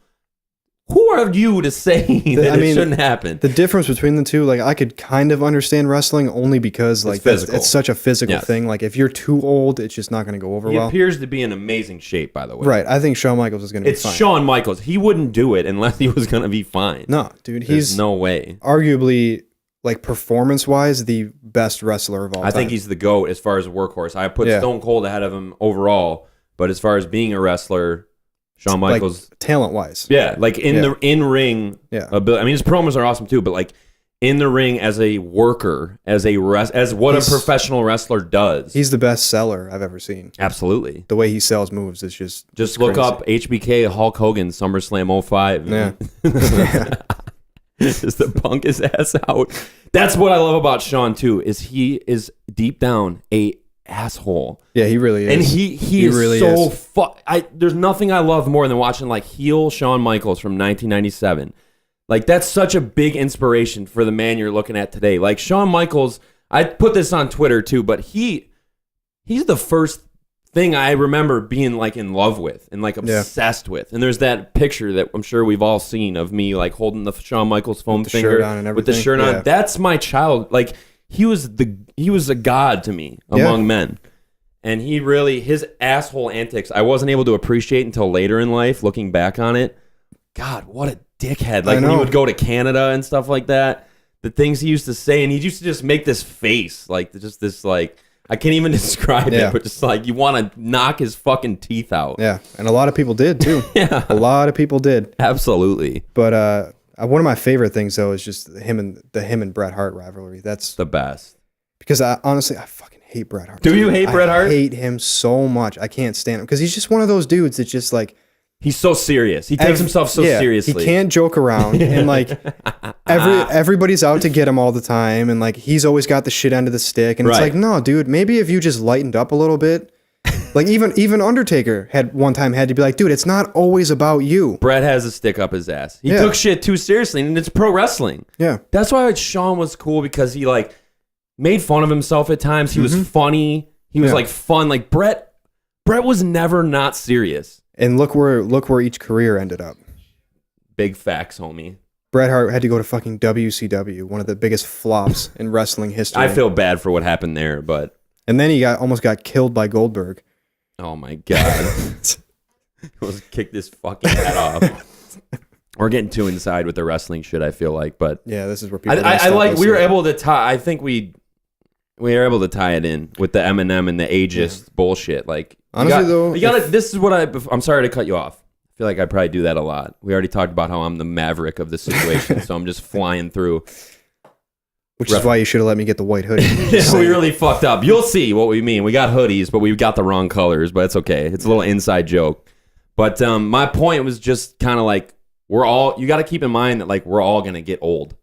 who are you to say that it shouldn't happen? The difference between the two, like, I could kind of understand wrestling only because, like, it's such a physical thing. Like, if you're too old, it's just not going to go over well. He appears to be in amazing shape, by the way. Right. I think Shawn Michaels is going to be fine. It's Shawn Michaels. He wouldn't do it unless he was going to be fine. No, dude. There's no way. Arguably, like, performance-wise, the best wrestler of all time. I think he's the GOAT as far as a workhorse. I put Stone Cold ahead of him overall, but as far as being a wrestler, Shawn Michaels, like, talent-wise. Yeah, like the in-ring. Yeah. I mean, his promos are awesome too, but like in the ring as a worker, as what a professional wrestler does. He's the best seller I've ever seen. Absolutely. The way he sells moves is just look crazy. up HBK Hulk Hogan SummerSlam 05. Yeah. Just to punk his ass out. That's what I love about Shawn too, is he is deep down a asshole. Yeah, he really is. And he is really so there's nothing I love more than watching like heel Shawn Michaels from 1997. Like that's such a big inspiration for the man you're looking at today. Like Shawn Michaels, I put this on Twitter too, but he's the first thing I remember being like in love with and like obsessed with. And there's that picture that I'm sure we've all seen of me like holding the Shawn Michaels foam finger with the shirt on. That's my child. Like he was a god to me among men. And his asshole antics, I wasn't able to appreciate until later in life, looking back on it. God, what a dickhead. Like when he would go to Canada and stuff like that, the things he used to say, and he used to just make this face, like just this like, I can't even describe it, but just like you want to knock his fucking teeth out. Yeah, and a lot of people did too. A lot of people did. Absolutely. But one of my favorite things though is just him and Bret Hart rivalry. That's the best. Because honestly, I fucking hate Bret Hart. Do you hate Bret Hart? I hate him so much. I can't stand him because he's just one of those dudes that's just like. He's so serious. He takes himself so seriously. He can't joke around, and like everybody's out to get him all the time, and like he's always got the shit end of the stick, and it's like, no, dude, maybe if you just lightened up a little bit, like even Undertaker had to be like, dude, it's not always about you. Bret has a stick up his ass. He took shit too seriously, and it's pro wrestling. Yeah, that's why Shawn was cool because he like made fun of himself at times. He was funny. He was like fun. Like Bret was never not serious. And look where each career ended up. Big facts, homie. Bret Hart had to go to fucking WCW, one of the biggest flops in wrestling history. I feel bad for what happened there, but and then he almost got killed by Goldberg. Oh my god. Let's kick this fucking head off. We're getting too inside with the wrestling shit, I feel like, but Yeah, this is where people. I like we were able to tie. I think we were able to tie it in with the Eminem and the ageist bullshit. Like honestly, you got. This is what I'm sorry to cut you off. I feel like I probably do that a lot. We already talked about how I'm the maverick of the situation, so I'm just flying through. Which is why you should have let me get the white hoodie. Yeah, we really fucked up. You'll see what we mean. We got hoodies, but we got the wrong colors. But it's okay. It's a little inside joke. But my point was just kind of like you got to keep in mind that like we're all gonna get old.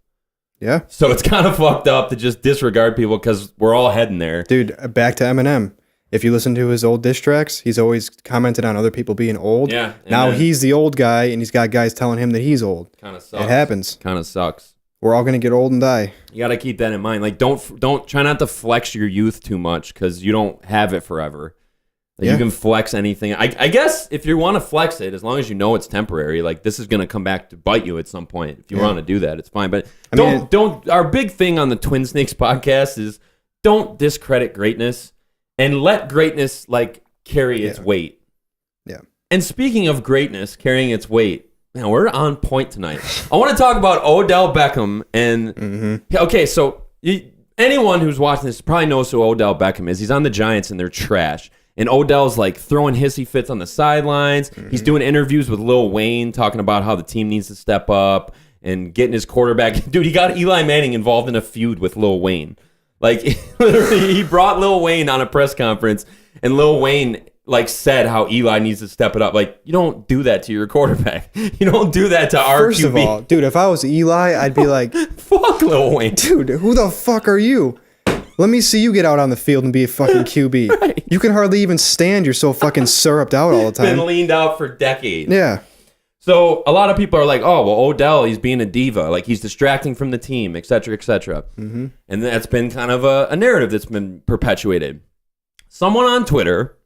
Yeah. So it's kind of fucked up to just disregard people because we're all heading there. Dude, back to Eminem. If you listen to his old diss tracks, he's always commented on other people being old. Yeah. Now he's the old guy, and he's got guys telling him that he's old. Kind of sucks. It happens. Kind of sucks. We're all gonna get old and die. You got to keep that in mind. Like, don't try not to flex your youth too much because you don't have it forever. Like, you can flex anything. I guess if you want to flex it, as long as you know it's temporary, like this is gonna come back to bite you at some point. If you want to do that, it's fine. But don't. Our big thing on the Twin Snakes podcast is don't discredit greatness and let greatness like carry its weight. Yeah. And speaking of greatness carrying its weight. Man, we're on point tonight. I want to talk about Odell Beckham. And okay, so anyone who's watching this probably knows who Odell Beckham is. He's on the Giants and they're trash. And Odell's like throwing hissy fits on the sidelines. He's doing interviews with Lil Wayne talking about how the team needs to step up and getting his quarterback. Dude, he got Eli Manning involved in a feud with Lil Wayne. Like, literally, he brought Lil Wayne on a press conference and Lil Wayne like said how Eli needs to step it up. Like, you don't do that to your quarterback. You don't do that to our First QB. of all, dude, if I was Eli, I'd be like, fuck Lil Wayne. Dude, who the fuck are you? Let me see you get out on the field and be a fucking QB. Right. You can hardly even stand. You're so fucking syruped out all the time. Been leaned out for decades. Yeah. So a lot of people are like, oh, well, Odell, he's being a diva. Like, he's distracting from the team, et cetera, et cetera. And that's been kind of a narrative that's been perpetuated. Someone on Twitter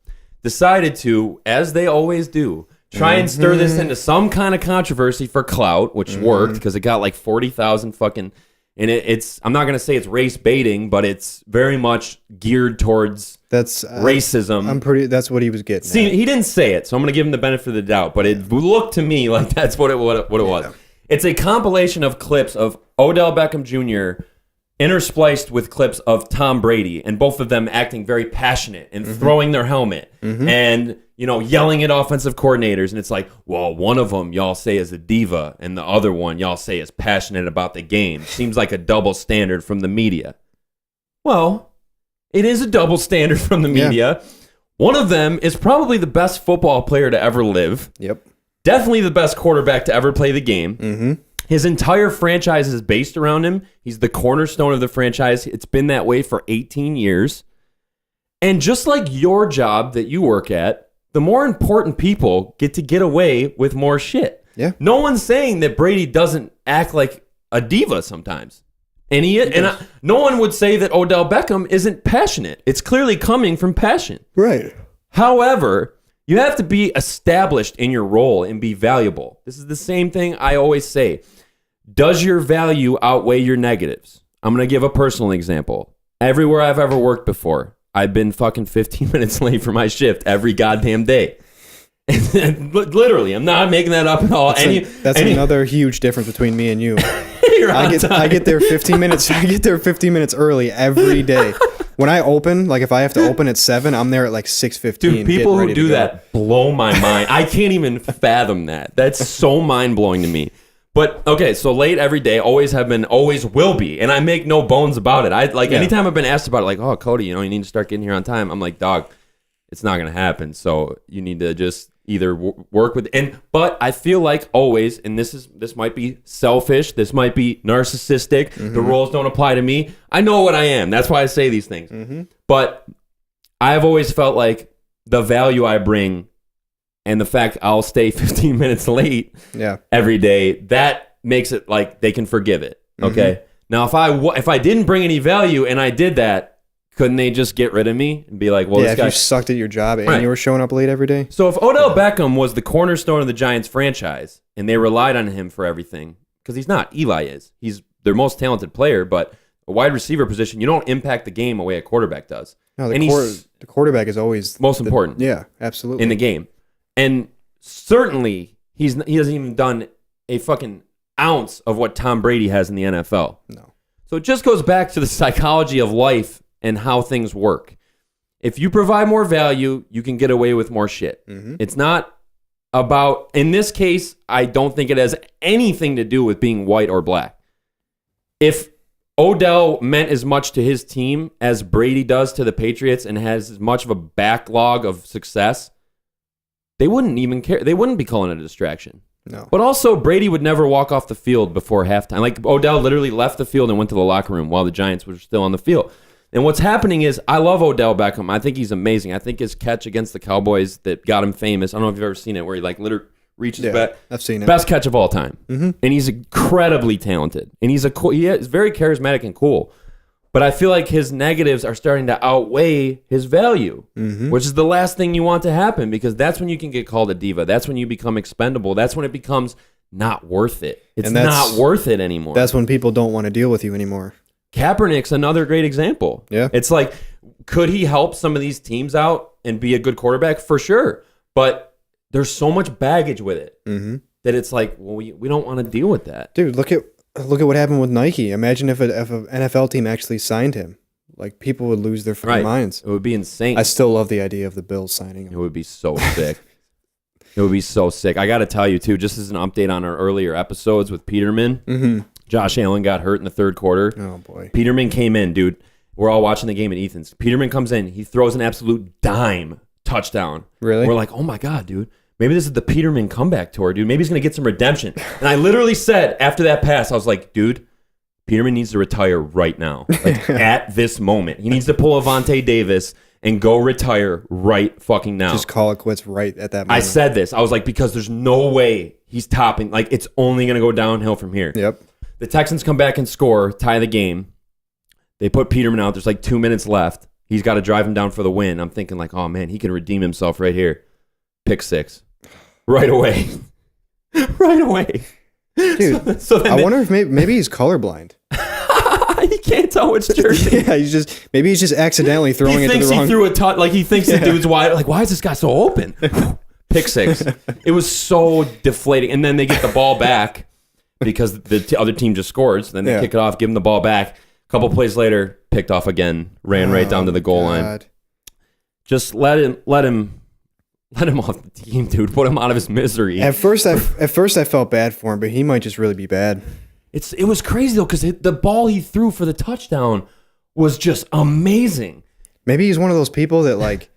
decided to, as they always do, try and stir this into some kind of controversy for clout, which worked because it got like 40,000 fucking... And it's, I'm not going to say it's race baiting, but it's very much geared towards racism. That's what he was getting See, at. he didn't say it, so I'm going to give him the benefit of the doubt, but it looked to me like that's what it was. It's a compilation of clips of Odell Beckham Jr. interspliced with clips of Tom Brady, and both of them acting very passionate and throwing their helmet and, you know, yelling at offensive coordinators. And it's like, well, one of them y'all say is a diva, and the other one y'all say is passionate about the game. Seems like a double standard from the media. Well, it is a double standard from the media. One of them is probably the best football player to ever live. Yep. Definitely the best quarterback to ever play the game. His entire franchise is based around him. He's the cornerstone of the franchise. It's been that way for 18 years. And just like your job that you work at, the more important people get to get away with more shit. Yeah. No one's saying that Brady doesn't act like a diva sometimes. And no one would say that Odell Beckham isn't passionate. It's clearly coming from passion. Right. However, you have to be established in your role and be valuable. This is the same thing I always say. Does your value outweigh your negatives? I'm going to give a personal example. Everywhere I've ever worked before, I've been fucking 15 minutes late for my shift every goddamn day. Literally, I'm not making that up at all. That's another huge difference between me and you. I get there 15 minutes. I get there 15 minutes early every day. When I open, like if I have to open at 7, I'm there at like 6:15. Dude, people who do that blow my mind. I can't even fathom that. That's so mind blowing to me. But okay, so late every day, always have been, always will be, and I make no bones about it. Anytime I've been asked about it, like, oh, Cody, you need to start getting here on time. I'm like, dog, it's not gonna happen. So you need to just either work with but I feel like always, and this might be selfish, this might be narcissistic, the roles don't apply to me. I know what I am. That's why I say these things. But I've always felt like the value I bring and the fact I'll stay 15 minutes late every day, that makes it like they can forgive it. Okay. Now, if I didn't bring any value and I did that, couldn't they just get rid of me and be like, well, this guy... if you sucked at your job and you were showing up late every day? So if Odell Beckham was the cornerstone of the Giants franchise and they relied on him for everything, because he's not, Eli is. He's their most talented player, but a wide receiver position, you don't impact the game the way a quarterback does. No, And the quarterback is always most important. Yeah, absolutely. In the game. And certainly he hasn't even done a fucking ounce of what Tom Brady has in the NFL. No. So it just goes back to the psychology of life and how things work. If you provide more value, you can get away with more shit. Mm-hmm. It's not about, in this case, I don't think it has anything to do with being white or black. If Odell meant as much to his team as Brady does to the Patriots and has as much of a backlog of success, they wouldn't even care. They wouldn't be calling it a distraction. No. But also, Brady would never walk off the field before halftime. Like, Odell literally left the field and went to the locker room while the Giants were still on the field. And what's happening is, I love Odell Beckham. I think he's amazing. I think his catch against the Cowboys that got him famous, I don't know if you've ever seen it, where he like literally reaches back. I've seen it. Best catch of all time. Mm-hmm. And he's incredibly talented. And he's very charismatic and cool. But I feel like his negatives are starting to outweigh his value, which is the last thing you want to happen, because that's when you can get called a diva. That's when you become expendable. That's when it becomes not worth it. It's not worth it anymore. That's when people don't want to deal with you anymore. Kaepernick's another great example. Yeah. It's like, could he help some of these teams out and be a good quarterback? For sure. But there's so much baggage with it that it's like, well, we don't want to deal with that. Dude, look at what happened with Nike. Imagine if an NFL team actually signed him. Like, people would lose their fucking minds. It would be insane. I still love the idea of the Bills signing him. It would be so sick. It would be so sick. I got to tell you, too, just as an update on our earlier episodes with Peterman, Josh Allen got hurt in the third quarter. Oh, boy. Peterman came in, dude. We're all watching the game at Ethan's. Peterman comes in. He throws an absolute dime touchdown. Really? We're like, oh, my God, dude. Maybe this is the Peterman comeback tour, dude. Maybe he's going to get some redemption. And I literally said, after that pass, I was like, dude, Peterman needs to retire right now. Like, at this moment. He needs to pull Avonte Davis and go retire right fucking now. Just call it quits right at that moment. I said this. I was like, because there's no way he's topping. Like, it's only going to go downhill from here. Yep. The Texans come back and score, tie the game. They put Peterman out. There's like 2 minutes left. He's got to drive him down for the win. I'm thinking like, oh, man, he can redeem himself right here. Pick six. Right away. Right away. Dude, so I wonder if maybe he's colorblind. He can't tell which jersey. Yeah, maybe he's just accidentally throwing it to the wrong. He threw a touch. Like, he thinks the dude's wide. Like, why is this guy so open? Pick six. It was so deflating. And then they get the ball back because the other team just scored. So then they kick it off, give him the ball back. A couple plays later, picked off again, ran right down to the goal line. Just let him off the team, dude. Put him out of his misery. At first I felt bad for him, but he might just really be bad. It was crazy though, because the ball he threw for the touchdown was just amazing. Maybe he's one of those people that like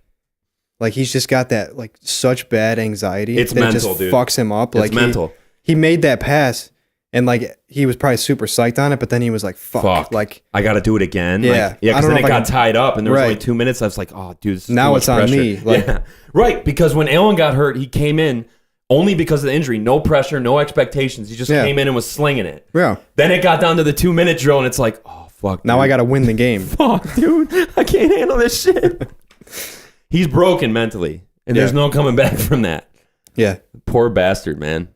he's just got that like such bad anxiety. It's that mental, it just dude. Fucks him up. It's like mental. He made that pass. And like he was probably super psyched on it, but then he was like, "Fuck! Like I got to do it again." Yeah, like, yeah. Because then it got tied up, and there was only 2 minutes. I was like, "Oh, dude, this is now it's on pressure. me." Like, yeah. Right, because when Allen got hurt, he came in only because of the injury. No pressure, no expectations. He just came in and was slinging it. Yeah. Then it got down to the 2 minute drill, and it's like, "Oh fuck!" Now dude. I got to win the game. Fuck, dude, I can't handle this shit. He's broken mentally, and there's no coming back from that. Yeah. Poor bastard, man.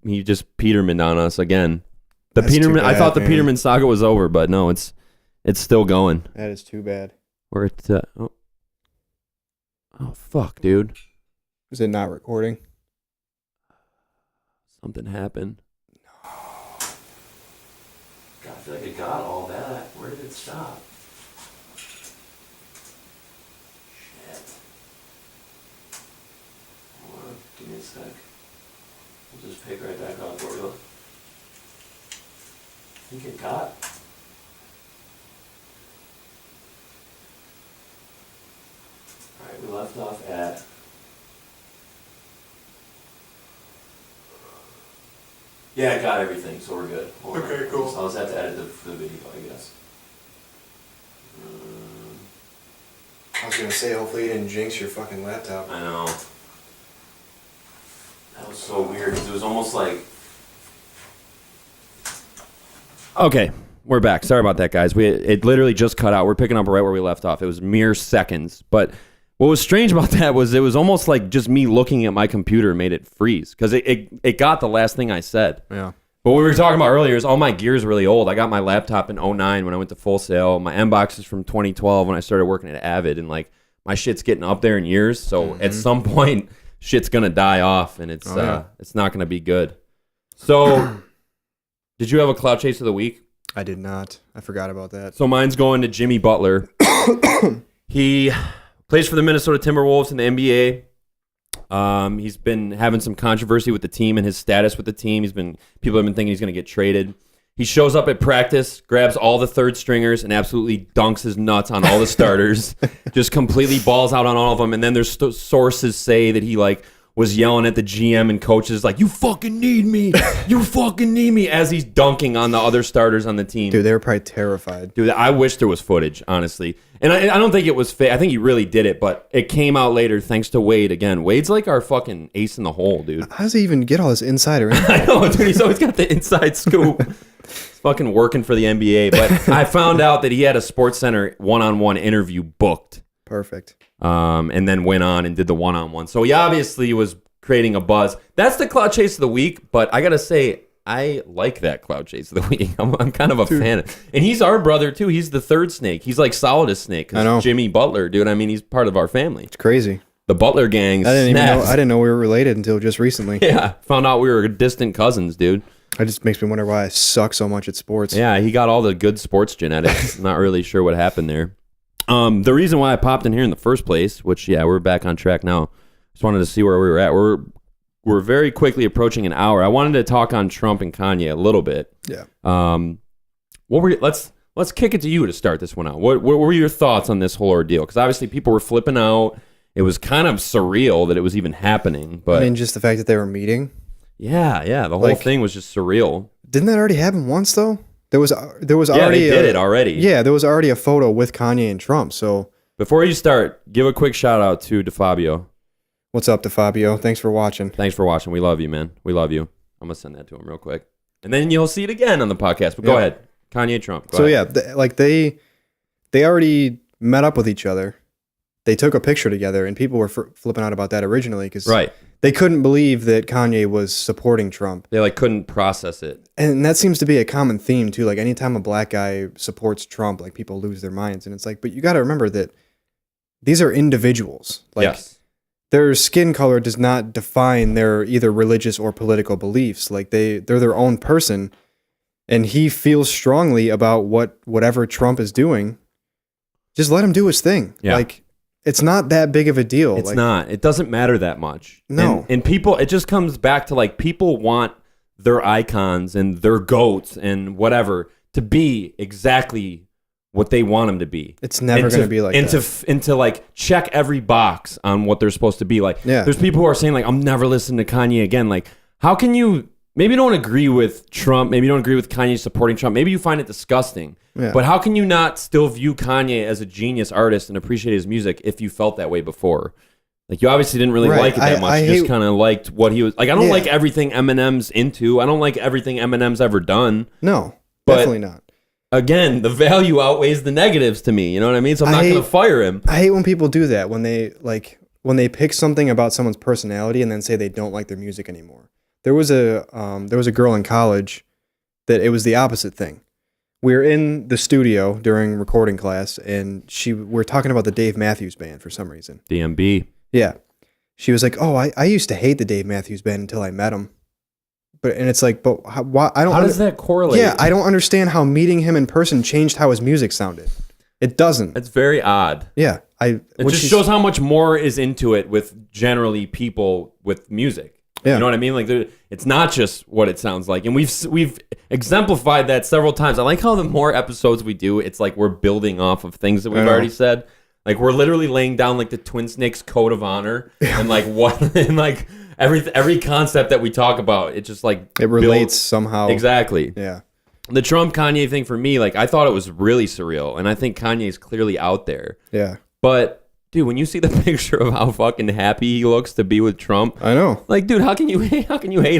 He just Peterman on us again. That's Peterman. bad, I thought the man. Peterman saga was over, but no, it's still going. That is too bad. Where it's oh fuck, dude. Is it not recording? Something happened. No. God, I feel like it got all that. Where did it stop? Shit. Hold on, give me a sec. We'll just pick right back up where we look. I think it got. Alright, we left off at. Yeah, I got everything, so we're good. Okay, cool. So I'll just have to edit the video, I guess. I was gonna say, hopefully you didn't jinx your fucking laptop. I know. That was so weird because it was almost like. Okay, we're back. Sorry about that, guys. It literally just cut out. We're picking up right where we left off. It was mere seconds. But what was strange about that was it was almost like just me looking at my computer made it freeze because it got the last thing I said. Yeah. But what we were talking about earlier is all my gear's really old. I got my laptop in '09 when I went to Full Sail. My M-Box is from 2012 when I started working at Avid, and like my shit's getting up there in years. So at some point, shit's gonna die off, and it's not gonna be good. So, did you have a clout chase of the week? I did not. I forgot about that. So mine's going to Jimmy Butler. He plays for the Minnesota Timberwolves in the NBA. He's been having some controversy with the team and his status with the team. People have been thinking he's going to get traded. He shows up at practice, grabs all the third stringers, and absolutely dunks his nuts on all the starters. Just completely balls out on all of them. And then there's sources say that he was yelling at the GM and coaches like, "You fucking need me, you fucking need me," as he's dunking on the other starters on the team. Dude, they were probably terrified. Dude, I wish there was footage, honestly. And I don't think it was fake. I think he really did it, but it came out later thanks to Wade again. Wade's like our fucking ace in the hole, dude. How does he even get all this insider info? I know, dude. He's always got the inside scoop. He's fucking working for the NBA. But I found out that he had a SportsCenter one-on-one interview booked. Perfect. And then went on and did the one-on-one. So he obviously was creating a buzz. That's the cloud chase of the week, but I got to say, I like that cloud chase of the week. I'm kind of a fan. And he's our brother, too. He's the third snake. He's like solid as snake. I know. Jimmy Butler, dude. I mean, he's part of our family. It's crazy. The Butler gangs. I didn't know we were related until just recently. Yeah. Found out we were distant cousins, dude. It just makes me wonder why I suck so much at sports. Yeah, he got all the good sports genetics. Not really sure what happened there. The reason why I popped in here in the first place, which, yeah, we're back on track now. Just wanted to see where we were at. We're very quickly approaching an hour. I wanted to talk on Trump and Kanye a little bit. Yeah. Let's kick it to you to start this one out. What were your thoughts on this whole ordeal? Because obviously people were flipping out. It was kind of surreal that it was even happening. But I mean, just the fact that they were meeting. Yeah. The whole thing was just surreal. Didn't that already happen once though? There was already. They did it already. Yeah, there was already a photo with Kanye and Trump. So before you start, give a quick shout out to DeFabio. What's up, DeFabio? Thanks for watching. Thanks for watching. We love you, man. We love you. I'm gonna send that to him real quick, and then you'll see it again on the podcast. But go ahead, Kanye, Trump. Go ahead. They already met up with each other. They took a picture together, and people were flipping out about that originally because they couldn't believe that Kanye was supporting Trump. They couldn't process it, and that seems to be a common theme too. Like anytime a black guy supports Trump, like people lose their minds, and it's like, but you got to remember that these are individuals. Yes. Their skin color does not define their either religious or political beliefs. Like they're their own person, and he feels strongly about whatever Trump is doing. Just let him do his thing. Yeah. Like it's not that big of a deal. It's not. It doesn't matter that much. No. And people, it just comes back to people want their icons and their goats and whatever to be exactly what they want them to be. It's never going to be like that. And to check every box on what they're supposed to be. There's people who are saying I'm never listening to Kanye again. How can you maybe don't agree with Trump, maybe you don't agree with Kanye supporting Trump, maybe you find it disgusting. Yeah. But how can you not still view Kanye as a genius artist and appreciate his music if you felt that way before? You obviously didn't really like it that much. You just kind of liked what he was I don't like everything Eminem's into. I don't like everything Eminem's ever done. No, definitely not. Again, the value outweighs the negatives to me. You know what I mean? So I'm not going to fire him. I hate when people do that, when they pick something about someone's personality and then say they don't like their music anymore. There was a girl in college that it was the opposite thing. We were in the studio during recording class, and we're talking about the Dave Matthews Band for some reason. DMB. Yeah. She was like, "Oh, I used to hate the Dave Matthews Band until I met him." But why? I don't. How does that correlate? Yeah, I don't understand how meeting him in person changed how his music sounded. It doesn't. It's very odd. Yeah, it just shows how much more is into it with generally people with music. Yeah. You know what I mean? It's not just what it sounds like, and we've exemplified that several times. I like how the more episodes we do, it's like we're building off of things that we've already said. We're literally laying down the Twin Snakes code of honor and every concept that we talk about, it just it relates somehow. Exactly. Yeah. The Trump Kanye thing for me, I thought it was really surreal, and I think Kanye's clearly out there. Yeah. But Dude, when you see the picture of how fucking happy he looks to be with Trump, I know. like, dude, how can you hate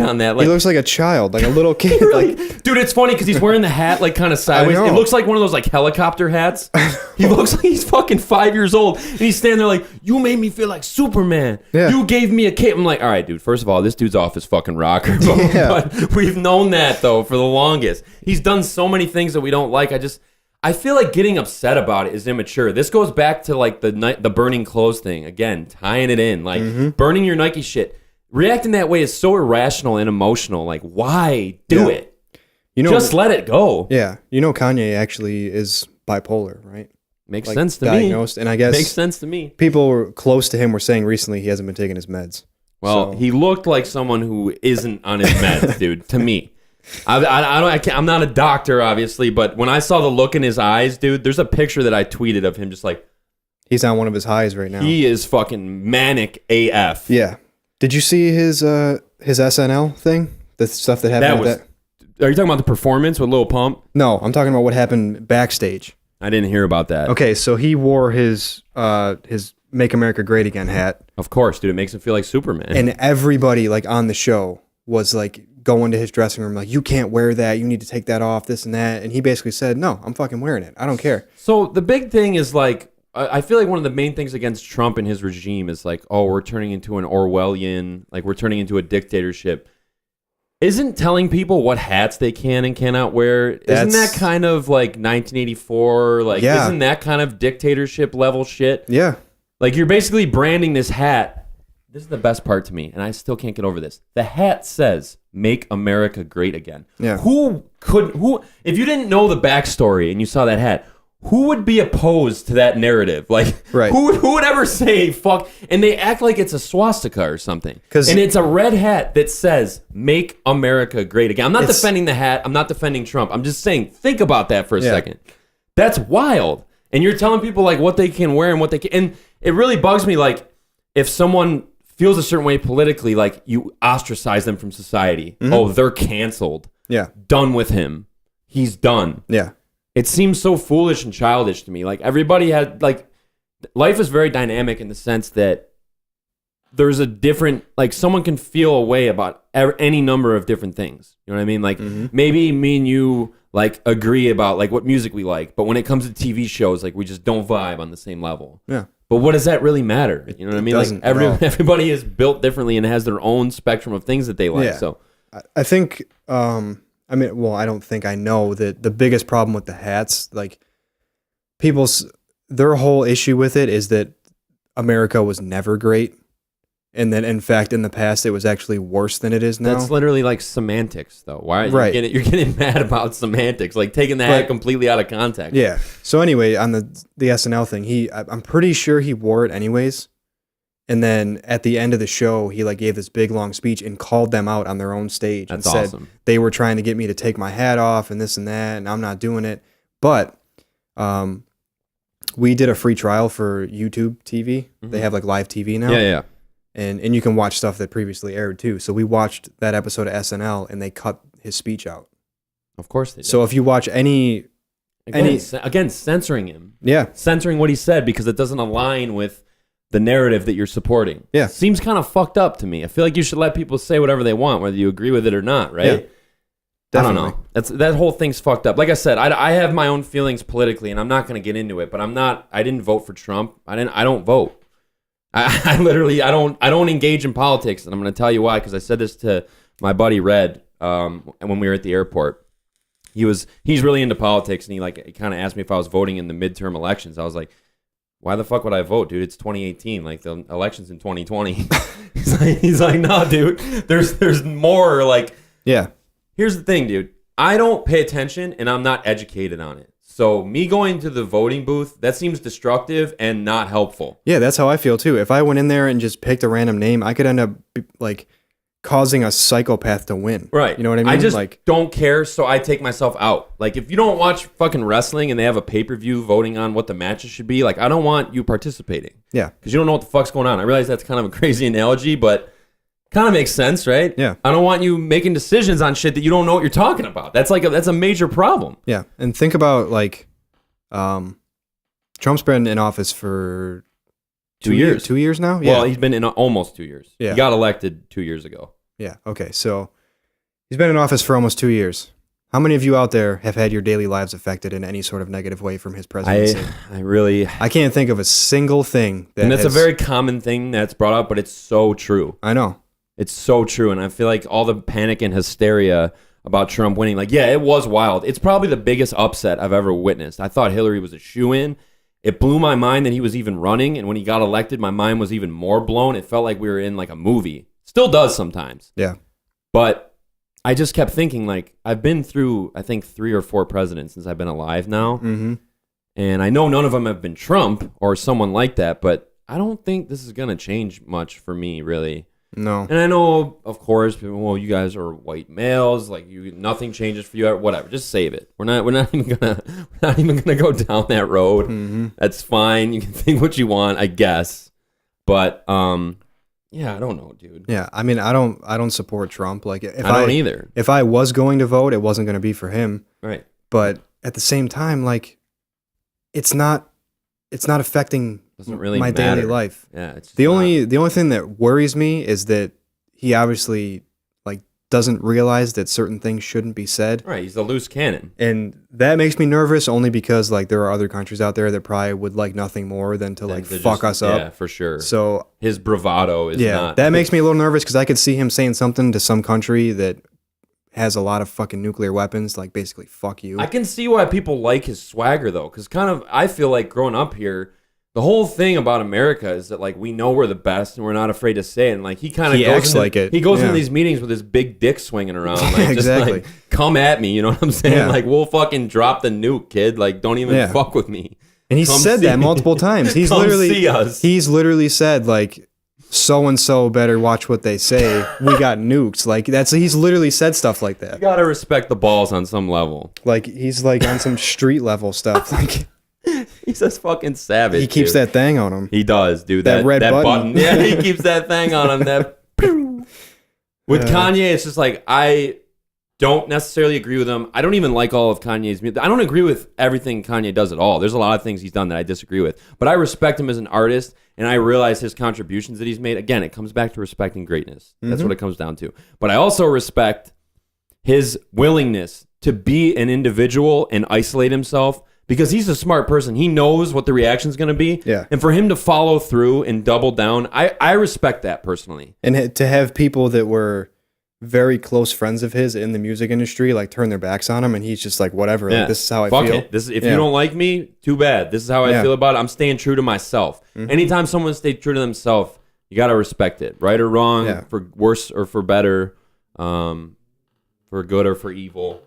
on that? Like, He looks like a child, like a little kid. really, Like, dude, it's funny because he's wearing the hat like kind of sideways. I know. It looks like one of those like helicopter hats. He looks like he's fucking 5 years old, and he's standing there like, "You made me feel like Superman. Yeah. You gave me a cape." I'm like, all right, dude. First of all, this dude's off his fucking rocker. But we've known that though for the longest. He's done so many things that we don't like. I feel like getting upset about it is immature. This goes back to like the burning clothes thing again, tying it in, like burning your Nike shit. Reacting that way is so irrational and emotional. Like, why do it? you know, Just let it go. Yeah, you know, Kanye actually is bipolar, right? Makes Like, sense to diagnosed, me. and I guess Makes sense to me. people were close to him were saying recently he hasn't been taking his meds. Well, So- he looked like someone who isn't on his meds, dude. To me, I'm not a doctor, obviously, but when I saw the look in his eyes, dude, there's a picture that I tweeted of him just like he's on one of his highs right now. he is fucking manic AF. Yeah. Did you see his SNL thing? The stuff that happened with that? Are you talking about the performance with Lil Pump? No, I'm talking about what happened backstage. I didn't hear about that. Okay, so he wore his Make America Great Again hat, Of course, dude. It makes him feel like Superman. and everybody like on the show was like going to his dressing room like, you can't wear that, you need to take that off, this and that, and he basically said, no, I'm fucking wearing it, I don't care. So the big thing is like, I feel like one of the main things against Trump and his regime is like, oh, we're turning into an Orwellian, like we're turning into a dictatorship. Isn't telling people what hats they can and cannot wear, isn't that kind of like 1984? Like, Yeah. Isn't that kind of dictatorship level shit? Yeah. Like, you're basically branding this hat. This is the best part to me, and I still can't get over this. The hat says, "Make America Great Again." Yeah. Who, if you didn't know the backstory and you saw that hat, who would be opposed to that narrative? Like, Right. who would ever say, fuck? And they act like it's a swastika or something. 'Cause- And it's a red hat that says, "Make America Great Again." I'm not defending the hat. I'm not defending Trump. I'm just saying, think about that for a second. That's wild. And you're telling people, like, what they can wear and what they can. And it really bugs me, like, if someone feels a certain way politically, like, you ostracize them from society. Oh, they're canceled. Yeah. Done with him. He's done. Yeah. It seems so foolish and childish to me. Like, everybody had, like, life is very dynamic in the sense that there's a different, like, someone can feel a way about any number of different things. You know what I mean? Like, maybe me and you, like, agree about, like, what music we like, but when it comes to TV shows, like, we just don't vibe on the same level. Yeah. But what does that really matter? You know what I mean? Like, doesn't at all. everybody is built differently and has their own spectrum of things that they like. Yeah. So, I think, I mean, well, I don't think I know that the biggest problem with the hats, like their whole issue with it is that America was never great. And then, in fact, in the past, it was actually worse than it is now. that's literally like semantics, though. Why are you Right. you're getting mad about semantics? Like taking the hat completely out of context. Yeah. So anyway, on the SNL thing, I'm pretty sure he wore it anyways. And then at the end of the show, he like gave this big long speech and called them out on their own stage That's and said awesome. they were trying to get me to take my hat off and this and that, and I'm not doing it. But we did a free trial for YouTube TV. They have like live TV now. Yeah. And you can watch stuff that previously aired too. So we watched that episode of SNL and they cut his speech out. Of course they did. So if you watch any Again, censoring him. yeah, Censoring what he said because it doesn't align with the narrative that you're supporting. Yeah. Seems kind of fucked up to me. I feel like you should let people say whatever they want, whether you agree with it or not, right? Yeah, I don't definitely. know. That whole thing's fucked up. Like I said, I have my own feelings politically, and I'm not going to get into it. But I didn't vote for Trump. I don't vote. I literally I don't engage in politics, and I'm going to tell you why. Because I said this to my buddy Red when we were at the airport. He's really into politics, and he kind of asked me if I was voting in the midterm elections. I was like, why the fuck would I vote, dude? It's 2018. Like, the election's in 2020. he's like, no, dude. There's more. Like, Yeah. here's the thing, dude. I don't pay attention, and I'm not educated on it. So me going to the voting booth, that seems destructive and not helpful. Yeah, that's how I feel too. If I went in there and just picked a random name, I could end up like causing a psychopath to win. Right. You know what I mean? I just like, don't care, so I take myself out. Like, if you don't watch fucking wrestling and they have a pay-per-view voting on what the matches should be, like, I don't want you participating. yeah. Because you don't know what the fuck's going on. I realize that's kind of a crazy analogy, but kind of makes sense, right? Yeah. I don't want you making decisions on shit that you don't know what you're talking about. That's a major problem. Yeah. And think about like Trump's been in office for 2 years. 2 years now? Yeah. Well, he's been in almost 2 years. Yeah. He got elected 2 years ago. Yeah. Okay. So he's been in office for almost 2 years. How many of you out there have had your daily lives affected in any sort of negative way from his presidency? I can't think of a single thing that and that's a very common thing that's brought up, but it's so true. I know. It's so true. And I feel like all the panic and hysteria about Trump winning, like, yeah, it was wild. It's probably the biggest upset I've ever witnessed. I thought Hillary was a shoo-in. It blew my mind that he was even running. And when he got elected, my mind was even more blown. It felt like we were in like a movie. Still does sometimes. Yeah. But I just kept thinking, like, I've been through, I think, 3 or 4 presidents since I've been alive now. Mm-hmm. And I know none of them have been Trump or someone like that, but I don't think this is going to change much for me, really. No. And I know, of course, well, you guys are white males, like nothing changes for you, whatever. Just save it. We're not even gonna go down that road. Mm-hmm. That's fine. You can think what you want, I guess. But yeah, I don't know, dude. Yeah, I mean, I don't support Trump. Like, if I don't either. If I was going to vote, it wasn't going to be for him. Right. But at the same time, like, it's not affecting Doesn't really my matter. daily life. Yeah, it's The only thing that worries me is that he obviously like doesn't realize that certain things shouldn't be said. Right, he's a loose cannon. And that makes me nervous only because like there are other countries out there that probably would like nothing more than to like fuck us up. Yeah, for sure. So his bravado is not. That makes me a little nervous because I could see him saying something to some country that has a lot of fucking nuclear weapons, like basically fuck you. I can see why people like his swagger though, because kind of I feel like growing up here, the whole thing about America is that like we know we're the best and we're not afraid to say it. And like he kind of acts like it. He goes into these meetings with his big dick swinging around, like exactly. just like come at me. You know what I'm saying? Yeah. Like we'll fucking drop the nuke, kid. Like don't even fuck with me. And he said that multiple times. He's Come literally see us. He's literally said like so and so better watch what they say. We got nukes. Like he's literally said stuff like that. You gotta respect the balls on some level. Like he's like on some street level stuff. Like he's just fucking savage. he keeps that thing on him. He does, dude. That red button. Yeah, he keeps that thing on him. That with Kanye, it's just like I don't necessarily agree with him. I don't even like all of Kanye's music. I don't agree with everything Kanye does at all. There's a lot of things he's done that I disagree with. But I respect him as an artist, and I realize his contributions that he's made. Again, it comes back to respecting greatness. That's what it comes down to. But I also respect his willingness to be an individual and isolate himself because he's a smart person. He knows what the reaction is going to be. Yeah. And for him to follow through and double down, I respect that personally. And to have people that were very close friends of his in the music industry like turn their backs on him, and he's just like, whatever, like, this is how I Fuck feel. it. If you don't like me, too bad. This is how I feel about it. I'm staying true to myself. Anytime someone stays true to themselves, you got to respect it, right or wrong, for worse or for better, for good or for evil.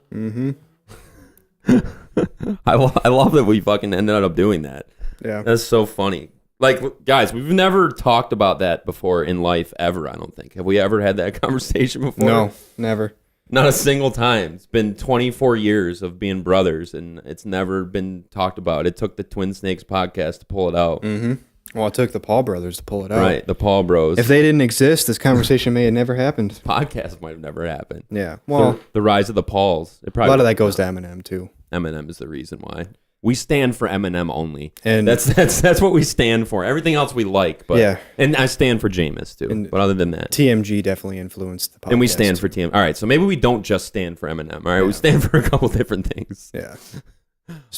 I love that we fucking ended up doing that. Yeah. That's so funny. Like, guys, we've never talked about that before in life ever, I don't think. Have we ever had that conversation before? No, never. Not a single time. It's been 24 years of being brothers, and it's never been talked about. It took the Twin Snakes podcast to pull it out. Well, it took the Paul brothers to pull it out. Right, the Paul bros. If they didn't exist, this conversation may have never happened. Podcast might have never happened. Yeah. Well, the rise of the Pauls. a lot of that goes to Eminem too. Eminem is the reason why. We stand for Eminem only. And that's what we stand for. Everything else we like, but yeah. And I stand for Jameis too. But other than that, TMG definitely influenced the podcast. and we stand for TM. All right, so maybe we don't just stand for Eminem. All right, we stand for a couple different things. Yeah.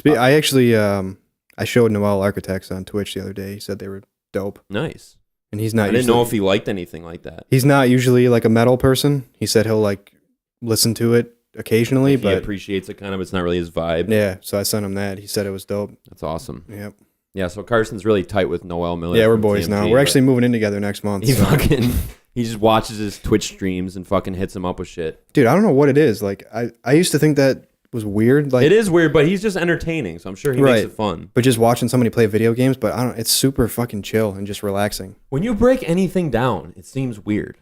I actually I showed Noel Architects on Twitch the other day. He said they were dope. Nice. And he's not. I didn't know if he liked anything like that. He's not usually like a metal person. He said he'll like listen to it occasionally, but he appreciates it kind of. It's not really his vibe. Yeah, so I sent him that. He said it was dope. That's awesome. Yep. Yeah, so Carson's really tight with Noel Miller. Yeah, we're boys TMG, now. We're actually moving in together next month. He just watches his Twitch streams and fucking hits him up with shit. Dude, I don't know what it is. Like I used to think that was weird. Like it is weird, but he's just entertaining, so I'm sure he makes it fun. But just watching somebody play video games, but I don't. It's super fucking chill and just relaxing. When you break anything down, it seems weird.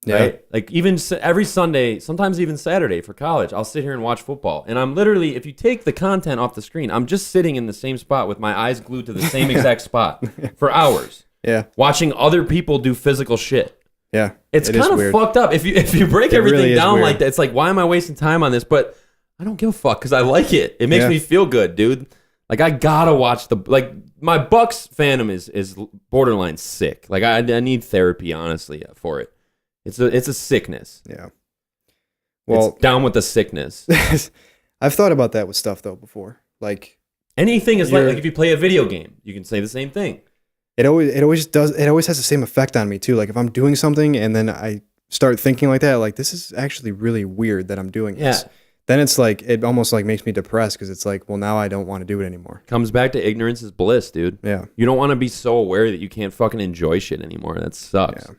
Yeah. Right? Like even every Sunday, sometimes even Saturday for college, I'll sit here and watch football. And I'm literally, if you take the content off the screen, I'm just sitting in the same spot with my eyes glued to the same exact spot for hours. Yeah. Watching other people do physical shit. Yeah. It's kind of fucked up. If you break everything really down weird. like that, it's like, why am I wasting time on this? But I don't give a fuck because I like it. It makes me feel good, dude. Like I gotta watch my Bucks fandom is borderline sick. Like I need therapy, honestly, for it. It's a sickness. Yeah. Well, it's down with the sickness. I've thought about that with stuff though before. Like anything is like if you play a video game, you can say the same thing. It always has the same effect on me too. Like if I'm doing something and then I start thinking like that, like this is actually really weird that I'm doing this. Then it's like it almost like makes me depressed because it's like, well, now I don't want to do it anymore. Comes back to ignorance is bliss, dude. Yeah. You don't want to be so aware that you can't fucking enjoy shit anymore. That sucks. Yeah.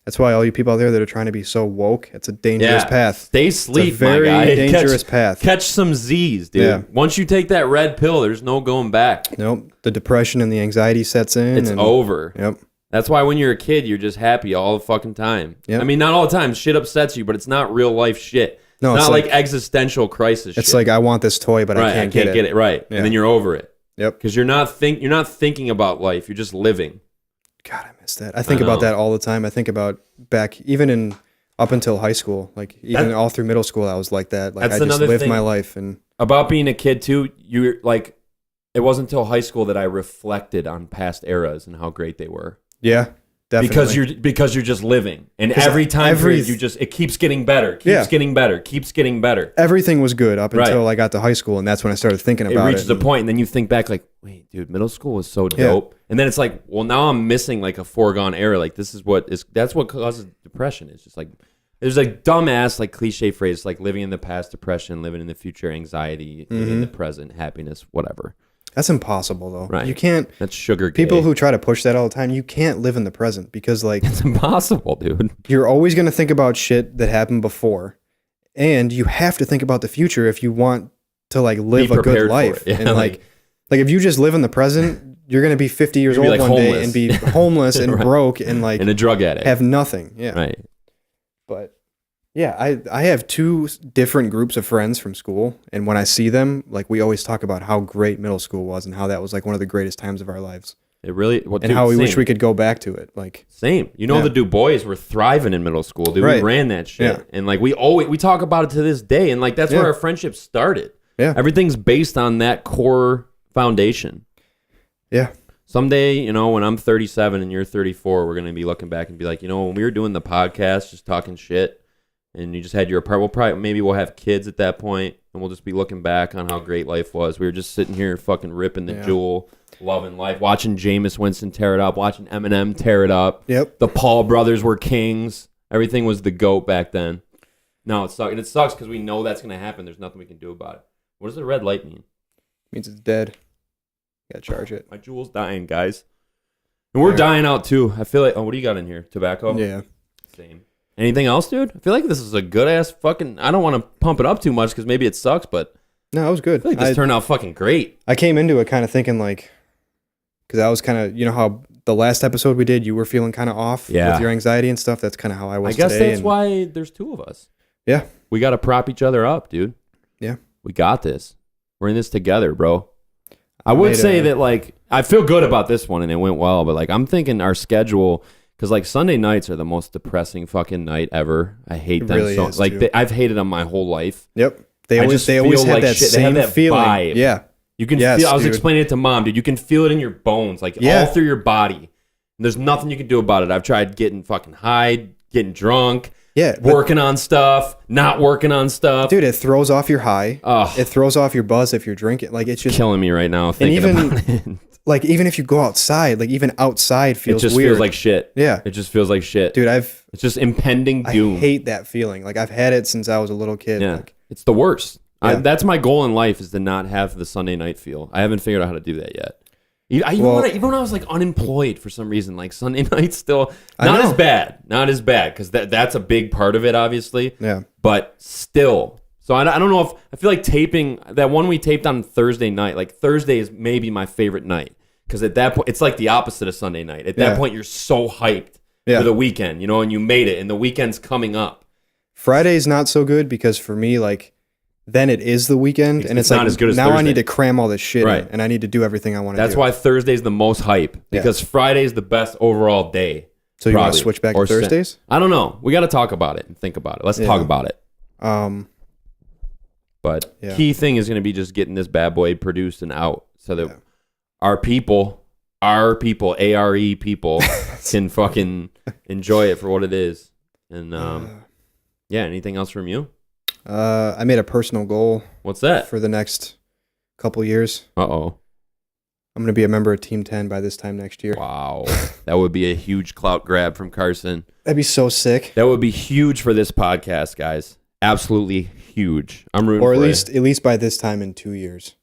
That's why all you people out there that are trying to be so woke, it's a dangerous path. Stay asleep, it's a very my guy. dangerous path. Catch some Z's, dude. Yeah. Once you take that red pill, there's no going back. Nope. The depression and the anxiety sets in. It's over. Yep. That's why when you're a kid, you're just happy all the fucking time. Yep. I mean, not all the time. Shit upsets you, but it's not real life shit. No, it's not like existential crisis shit. It's like, I want this toy, but I can't get it. Right. Yeah. And then you're over it. Yep. Because you're not thinking about life. You're just living. God, I miss that. I think about that all the time. I think about back, even up until high school, like even all through middle school, I was like that. Like I just lived my life. And about being a kid too, you're like, it wasn't until high school that I reflected on past eras and how great they were. Yeah, definitely. Because you're just living, and every time it keeps getting better, keeps getting better. Everything was good up until I got to high school, and that's when I started thinking about it. It reaches a point, and then you think back, like, wait, dude, middle school was so dope, and then it's like, well, now I'm missing like a foregone era. Like that's what causes depression. It's just like there's a dumbass like cliche phrase like living in the past, depression, living in the future, anxiety, living in the present, happiness, whatever. That's impossible, though. Right. You can't. That's sugar. People who try to push that all the time, you can't live in the present because, like, it's impossible, dude. You're always going to think about shit that happened before, and you have to think about the future if you want to like live a good life. Yeah, and like if you just live in the present, you're going to be 50 years old one day and be homeless and broke and like and a drug addict, have nothing. Yeah, right. But yeah, I have two different groups of friends from school, and when I see them, like we always talk about how great middle school was and how that was like one of the greatest times of our lives. It really, how we wish we could go back to it. Like same, the Du Bois were thriving in middle school, dude. Right. We ran that shit, and like we talk about it to this day, and like that's where our friendship started. Yeah, everything's based on that core foundation. Yeah. Someday, when I'm 37 and you're 34, we're gonna be looking back and be like, when we were doing the podcast, just talking shit. And you just had your apartment. Maybe we'll have kids at that point, and we'll just be looking back on how great life was. We were just sitting here fucking ripping the jewel, loving life, watching Jameis Winston tear it up, watching Eminem tear it up. Yep. The Paul brothers were kings. Everything was the GOAT back then. No, it sucks. And it sucks because we know that's going to happen. There's nothing we can do about it. What does the red light mean? It means it's dead. Got to charge it. My jewel's dying, guys. And we're dying out too. I feel like, what do you got in here? Tobacco? Yeah. Same. Anything else, dude? I feel like this is a good ass fucking. I don't want to pump it up too much because maybe it sucks, but no, it was good. I feel like this turned out fucking great. I came into it kind of thinking like, because I was kind of, how the last episode we did, you were feeling kind of off with your anxiety and stuff. That's kind of how I was. I guess today, that's why there's two of us. Yeah, we got to prop each other up, dude. Yeah, we got this. We're in this together, bro. I would say that like I feel good about this one and it went well, but like I'm thinking our schedule. Because, like, Sunday nights are the most depressing fucking night ever. I hate them really so much. Like, I've hated them my whole life. Yep. They always have like that shit. same They have that feeling. vibe. Yeah. You can feel, I was explaining it to Mom, dude. You can feel it in your bones, like, all through your body. And there's nothing you can do about it. I've tried getting fucking high, getting drunk, working on stuff, not working on stuff. Dude, it throws off your high. It throws off your buzz if you're drinking. Like, it's just killing me right now thinking about it. Like, even if you go outside, like, even outside feels weird. It just feels like shit. Yeah. It just feels like shit. Dude, it's just impending doom. I hate that feeling. Like, I've had it since I was a little kid. Yeah. Like, it's the worst. Yeah. That's my goal in life is to not have the Sunday night feel. I haven't figured out how to do that yet. Even when I was, like, unemployed for some reason, like, Sunday nights still... Not as bad, because that's a big part of it, obviously. Yeah. But still... So I don't know if... I feel like taping... That one we taped on Thursday night, like, Thursday is maybe my favorite night. Because at that point, it's like the opposite of Sunday night. At that point, you're so hyped for the weekend, and you made it, and the weekend's coming up. Friday's not so good because for me, like, then it is the weekend, and it's not like, as good as now Thursday. I need to cram all this shit in, and I need to do everything I want to do. That's why Thursday's the most hype, because Friday's the best overall day. So you want to switch back to Thursdays? I don't know. We got to talk about it and think about it. Let's talk about it. But key thing is going to be just getting this bad boy produced and out. so that our people, ARE people, can fucking enjoy it for what it is. And anything else from you? I made a personal goal. What's that? For the next couple years. Uh-oh. I'm going to be a member of Team 10 by this time next year. Wow. That would be a huge clout grab from Carson. That'd be so sick. That would be huge for this podcast, guys. Absolutely huge. I'm rooting for it. Or at least by this time in 2 years.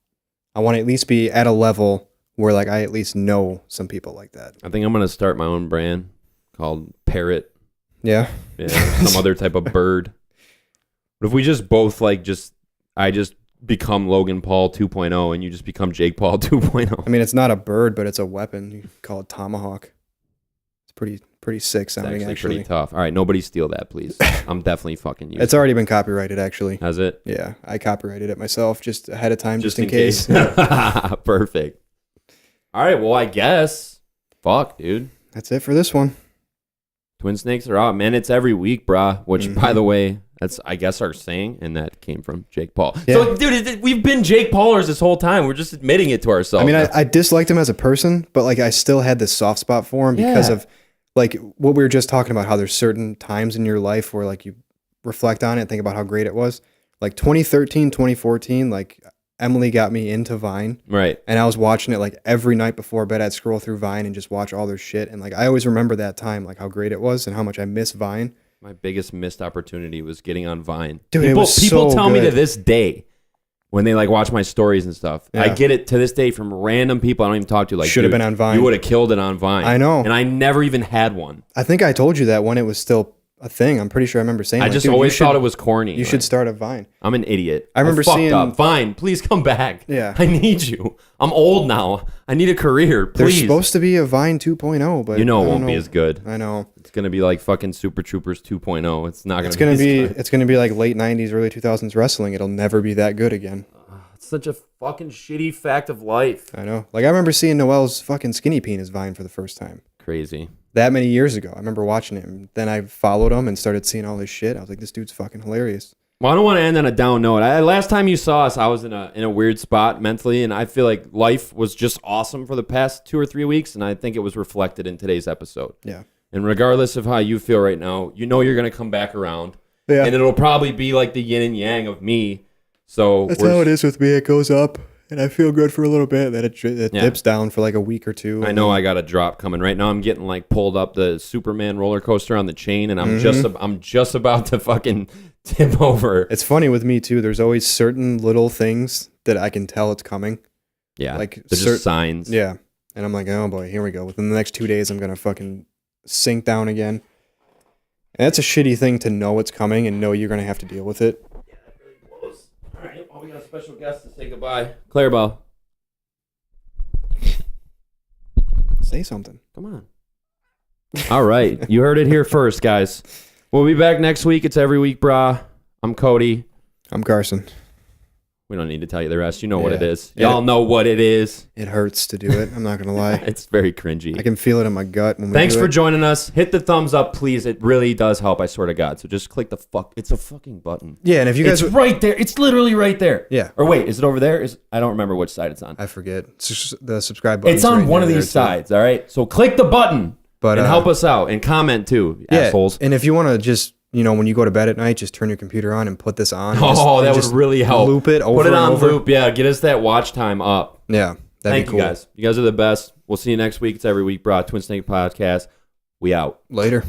I want to at least be at a level where like I at least know some people like that. I think I'm going to start my own brand called Parrot. Yeah. Some other type of bird. But if we just both I just become Logan Paul 2.0 and you just become Jake Paul 2.0. I mean, it's not a bird, but it's a weapon. You call it Tomahawk. It's pretty sick sounding, actually. Pretty tough. All right, nobody steal that, please. I'm definitely fucking using it. It's already been copyrighted, actually. Has it? Yeah, I copyrighted it myself just ahead of time, just in case. Perfect. All right, well, I guess. Fuck, dude. That's it for this one. Twin Snakes are out. Man, it's every week, brah. Which, by the way, that's, I guess, our saying, and that came from Jake Paul. Yeah. So, dude, we've been Jake Paulers this whole time. We're just admitting it to ourselves. I mean, I disliked him as a person, but, like, I still had this soft spot for him because of, like, what we were just talking about, how there's certain times in your life where, like, you reflect on it and think about how great it was. Like, 2013, 2014, like, Emily got me into Vine. Right. And I was watching it, like, every night before bed. I'd scroll through Vine and just watch all their shit. And, like, I always remember that time, like, how great it was and how much I miss Vine. My biggest missed opportunity was getting on Vine. Dude, people so tell me good. to this day when they like watch my stories and stuff. Yeah. I get it to this day from random people I don't even talk to. Like, should have been on Vine. You would have killed it on Vine. I know. And I never even had one. I think I told you that when it was still a thing. I'm pretty sure I remember saying I like, just dude, always thought it was corny. You should start a Vine. I'm an idiot. I remember fucked seeing up. Vine, please come back. Yeah. I need you. I'm old now. I need a career. Please. There's supposed to be a Vine 2.0, but you know it won't be as good. I know. It's gonna be like fucking Super Troopers 2.0. It's not gonna. It's gonna be like late 90s, early 2000s wrestling. It'll never be that good again. It's such a fucking shitty fact of life. I know. Like I remember seeing Noel's fucking skinny penis Vine for the first time. Crazy. That many years ago. I remember watching him. Then I followed him and started seeing all this shit. I was like, this dude's fucking hilarious. Well, I don't want to end on a down note. Last time you saw us, I was in a weird spot mentally, and I feel like life was just awesome for the past 2 or 3 weeks, and I think it was reflected in today's episode. Yeah. And regardless of how you feel right now, you know you're going to come back around. Yeah. And it'll probably be like the yin and yang of me. So that's how it is with me. It goes up, and I feel good for a little bit. Then it dips down for like a week or two. I know I got a drop coming right now. I'm getting like pulled up the Superman roller coaster on the chain, and I'm just about to fucking tip over. It's funny with me too. There's always certain little things that I can tell it's coming. Yeah, like they're just signs. Yeah, and I'm like, oh boy, here we go. Within the next 2 days, I'm gonna fucking sink down again. And that's a shitty thing to know it's coming and know you're gonna have to deal with it. Yeah, that really blows. All right, well, we got a special guest to say goodbye. Clarabelle. Say something. Come on. All right, you heard it here first, guys. We'll be back next week. It's every week, brah. I'm Cody. I'm Carson. We don't need to tell you the rest. You know what it is. Y'all know what it is. It hurts to do it. I'm not gonna lie. It's very cringy. I can feel it in my gut. When Thanks for joining us. Hit the thumbs up, please. It really does help. I swear to God. So just click the fuck. It's a fucking button. Yeah, and if you guys, it's right there. It's literally right there. Yeah. Or wait, is it over there? I don't remember which side it's on. I forget. The subscribe button. It's on one of these sides. All right. So click the button and help us out and comment too, assholes. And if you want to just, when you go to bed at night, just turn your computer on and put this on. That would really help. Loop it over. Put it on and over. loop. Yeah, get us that watch time up. Yeah, that'd be cool. Thank you guys. You guys are the best. We'll see you next week. It's every week, bro. Twin Snake Podcast. We out. Later.